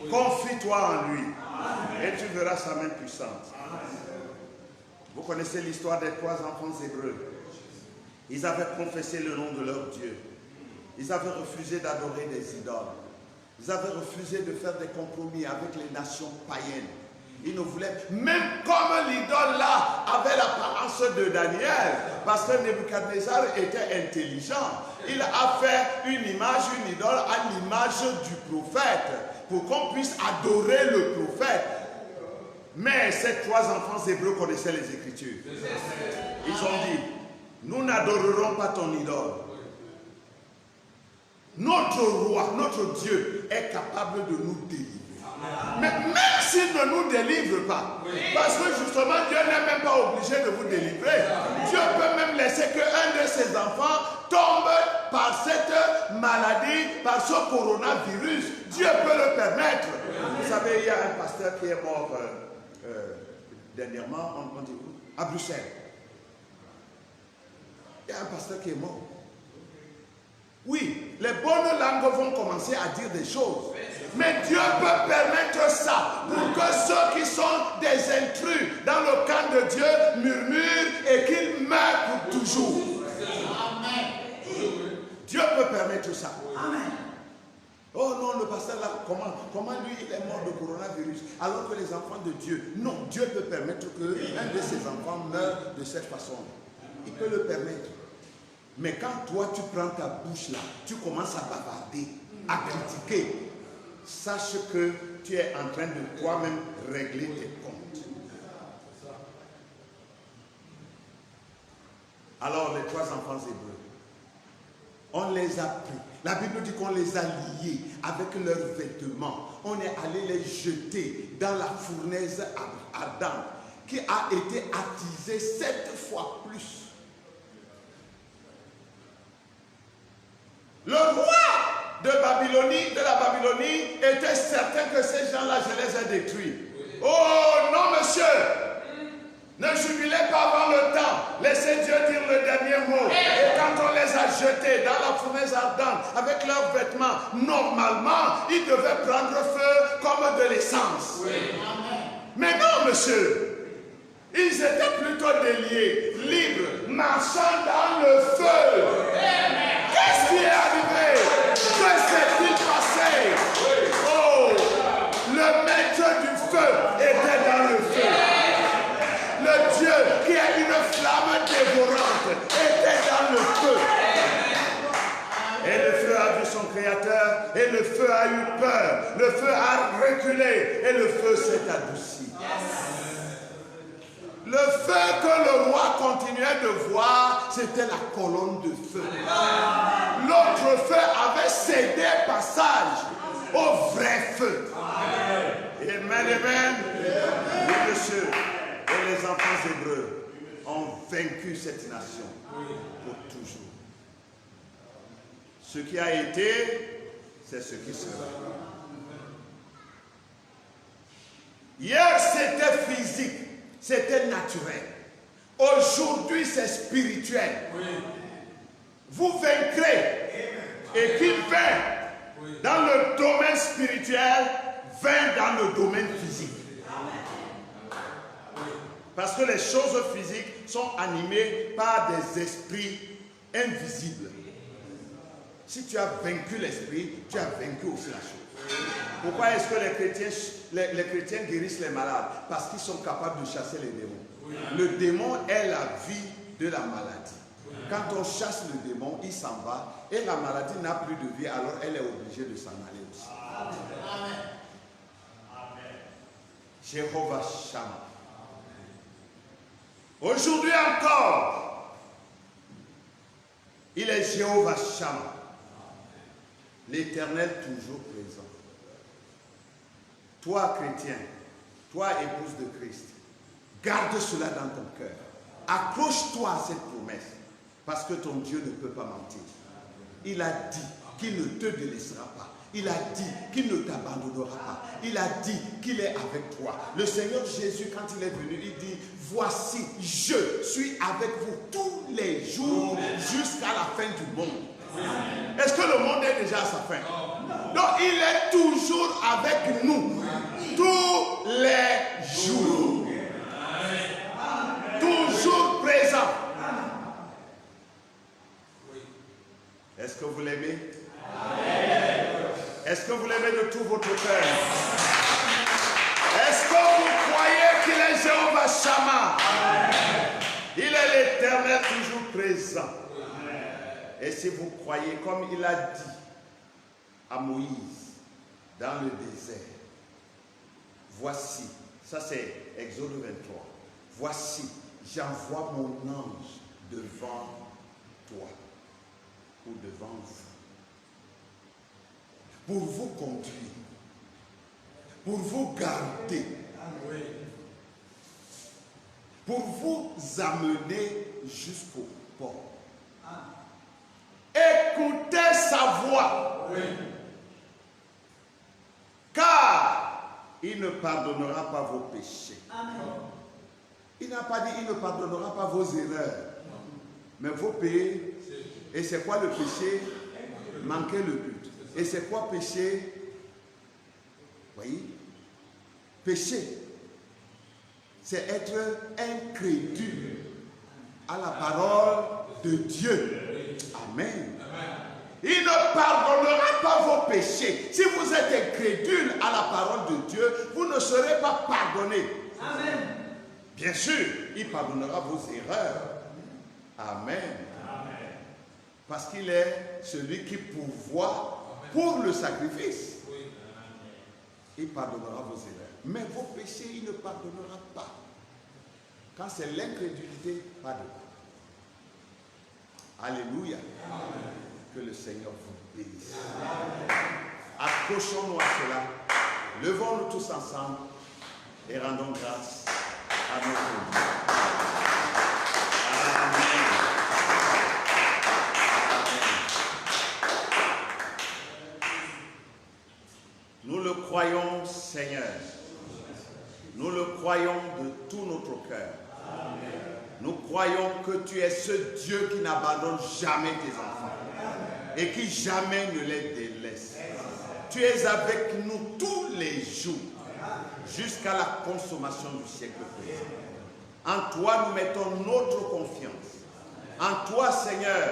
Confie-toi en lui et tu verras sa main puissante. Vous connaissez l'histoire des 3 enfants hébreux. Ils avaient confessé le nom de leur Dieu. Ils avaient refusé d'adorer des idoles. Ils avaient refusé de faire des compromis avec les nations païennes. Ils ne voulaient, même comme l'idole là avait l'apparence de Daniel, parce que Nebuchadnezzar était intelligent. Il a fait une image, une idole à l'image du prophète, pour qu'on puisse adorer le prophète. Mais ces 3 enfants hébreux connaissaient les Écritures. Ils ont dit, nous n'adorerons pas ton idole. Notre roi, notre Dieu est capable de nous délivrer. Mais même s'il ne nous délivre pas, parce que justement Dieu n'est même pas obligé de vous délivrer. Dieu peut même laisser qu'un de ses enfants tombe par cette maladie, par ce coronavirus. Dieu peut le permettre. Vous savez, il y a un pasteur qui est mort dernièrement, on dit où? À Bruxelles. Il y a un pasteur qui est mort. Oui, les bonnes langues vont commencer à dire des choses. Mais Dieu peut permettre ça pour que ceux qui sont des intrus dans le camp de Dieu murmurent et qu'ils meurent pour toujours. Amen. Dieu peut permettre ça. Amen. Oh non, le pasteur là, comment lui il est mort de coronavirus alors que les enfants de Dieu, non, Dieu peut permettre qu'un de ses enfants meure de cette façon. Il peut le permettre. Mais quand toi tu prends ta bouche là, tu commences à bavarder, à critiquer, sache que tu es en train de toi-même régler tes comptes. Alors les 3 enfants hébreux, on les a pris. La Bible dit qu'on les a liés avec leurs vêtements. On est allé les jeter dans la fournaise ardente qui a été attisée 7 fois plus. Le roi de la Babylonie était certain que ces gens-là, je les ai détruits. Oh non, monsieur! Ne jubilez pas avant le temps. Laissez Dieu dire le dernier mot. Et quand on les a jetés dans la fournaise ardente avec leurs vêtements, normalement, ils devaient prendre feu comme de l'essence. Oui. Mais non, monsieur. Ils étaient plutôt déliés, libres, marchant dans le feu. Qu'est-ce qui est arrivé? Que s'est-il passé? Oh, le maître du feu était dans le feu. Le Dieu qui a une flamme dévorante était dans le feu. Et le feu a vu son créateur, et le feu a eu peur. Le feu a reculé, et le feu s'est adouci. Le feu que le roi continuait de voir, c'était la colonne de feu. L'autre feu avait cédé passage au vrai feu. Et Amen. Oui, monsieur. Et les enfants hébreux ont vaincu cette nation pour toujours. Ce qui a été, c'est ce qui sera. Hier, c'était physique, c'était naturel. Aujourd'hui, c'est spirituel. Vous vaincrez. Et qui vainc dans le domaine spirituel, vainc dans le domaine physique. Parce que les choses physiques sont animées par des esprits invisibles. Si tu as vaincu l'esprit, tu as vaincu aussi la chose. Pourquoi est-ce que les chrétiens guérissent les malades? Parce qu'ils sont capables de chasser les démons. Le démon est la vie de la maladie. Quand on chasse le démon, il s'en va et la maladie n'a plus de vie, alors elle est obligée de s'en aller aussi. Amen. Jéhovah Shammah. Aujourd'hui encore, il est Jéhovah Shammah, l'Éternel toujours présent. Toi, chrétien, toi, épouse de Christ, garde cela dans ton cœur. Accroche-toi à cette promesse, parce que ton Dieu ne peut pas mentir. Il a dit qu'il ne te délaissera pas. Il a dit qu'il ne t'abandonnera pas. Il a dit qu'il est avec toi. Le Seigneur Jésus, quand il est venu, il dit, voici, je suis avec vous tous les jours jusqu'à la fin du monde. Est-ce que le monde est déjà à sa fin? Donc, il est toujours avec nous. Tous les jours. Toujours présent. Est-ce que vous l'aimez? Est-ce que vous l'aimez de tout votre cœur? Est-ce que vous croyez qu'il est Jéhovah Shammah? Il est l'Éternel toujours présent. Et si vous croyez, comme il a dit à Moïse dans le désert, voici, ça c'est Exode 23, voici, j'envoie mon ange devant toi ou devant vous, pour vous conduire, pour vous garder, pour vous amener jusqu'au port. Écoutez sa voix, car il ne pardonnera pas vos péchés. Il n'a pas dit il ne pardonnera pas vos erreurs, mais vos péchés. Et c'est quoi le péché? Manquer le but. Et c'est quoi péché? Voyez? Péché, c'est être incrédule à la parole de Dieu. Amen. Il ne pardonnera pas vos péchés. Si vous êtes incrédule à la parole de Dieu, vous ne serez pas pardonné. Amen. Bien sûr, il pardonnera vos erreurs. Amen. Parce qu'il est celui qui pourvoit pour le sacrifice. Il pardonnera vos erreurs. Mais vos péchés, il ne pardonnera pas. Quand c'est l'incrédulité, pas de quoi. Alléluia. Amen. Que le Seigneur vous bénisse. Accrochons-nous à cela. Levons-nous tous ensemble et rendons grâce à notre Dieu. Amen. Nous le croyons, Seigneur. Nous le croyons de tout notre cœur. Nous croyons que tu es ce Dieu qui n'abandonne jamais tes enfants et qui jamais ne les délaisse. Tu es avec nous tous les jours jusqu'à la consommation du siècle présent. En toi, nous mettons notre confiance. En toi, Seigneur,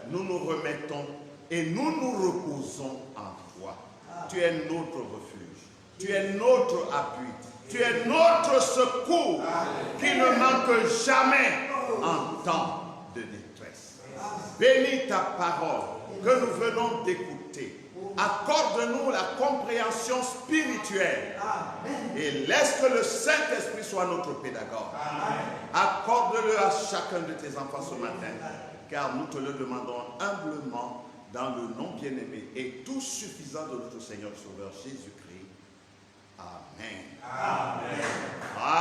nous nous remettons et nous nous reposons en toi. Tu es notre refuge. Tu es notre appui. Tu es notre secours qui ne manque jamais en temps de détresse. Bénis ta parole que nous venons d'écouter. Accorde-nous la compréhension spirituelle et laisse que le Saint-Esprit soit notre pédagogue. Accorde-le à chacun de tes enfants ce matin, car nous te le demandons humblement dans le nom bien-aimé et tout suffisant de notre Seigneur Sauveur Jésus-Christ. Amen. Amen.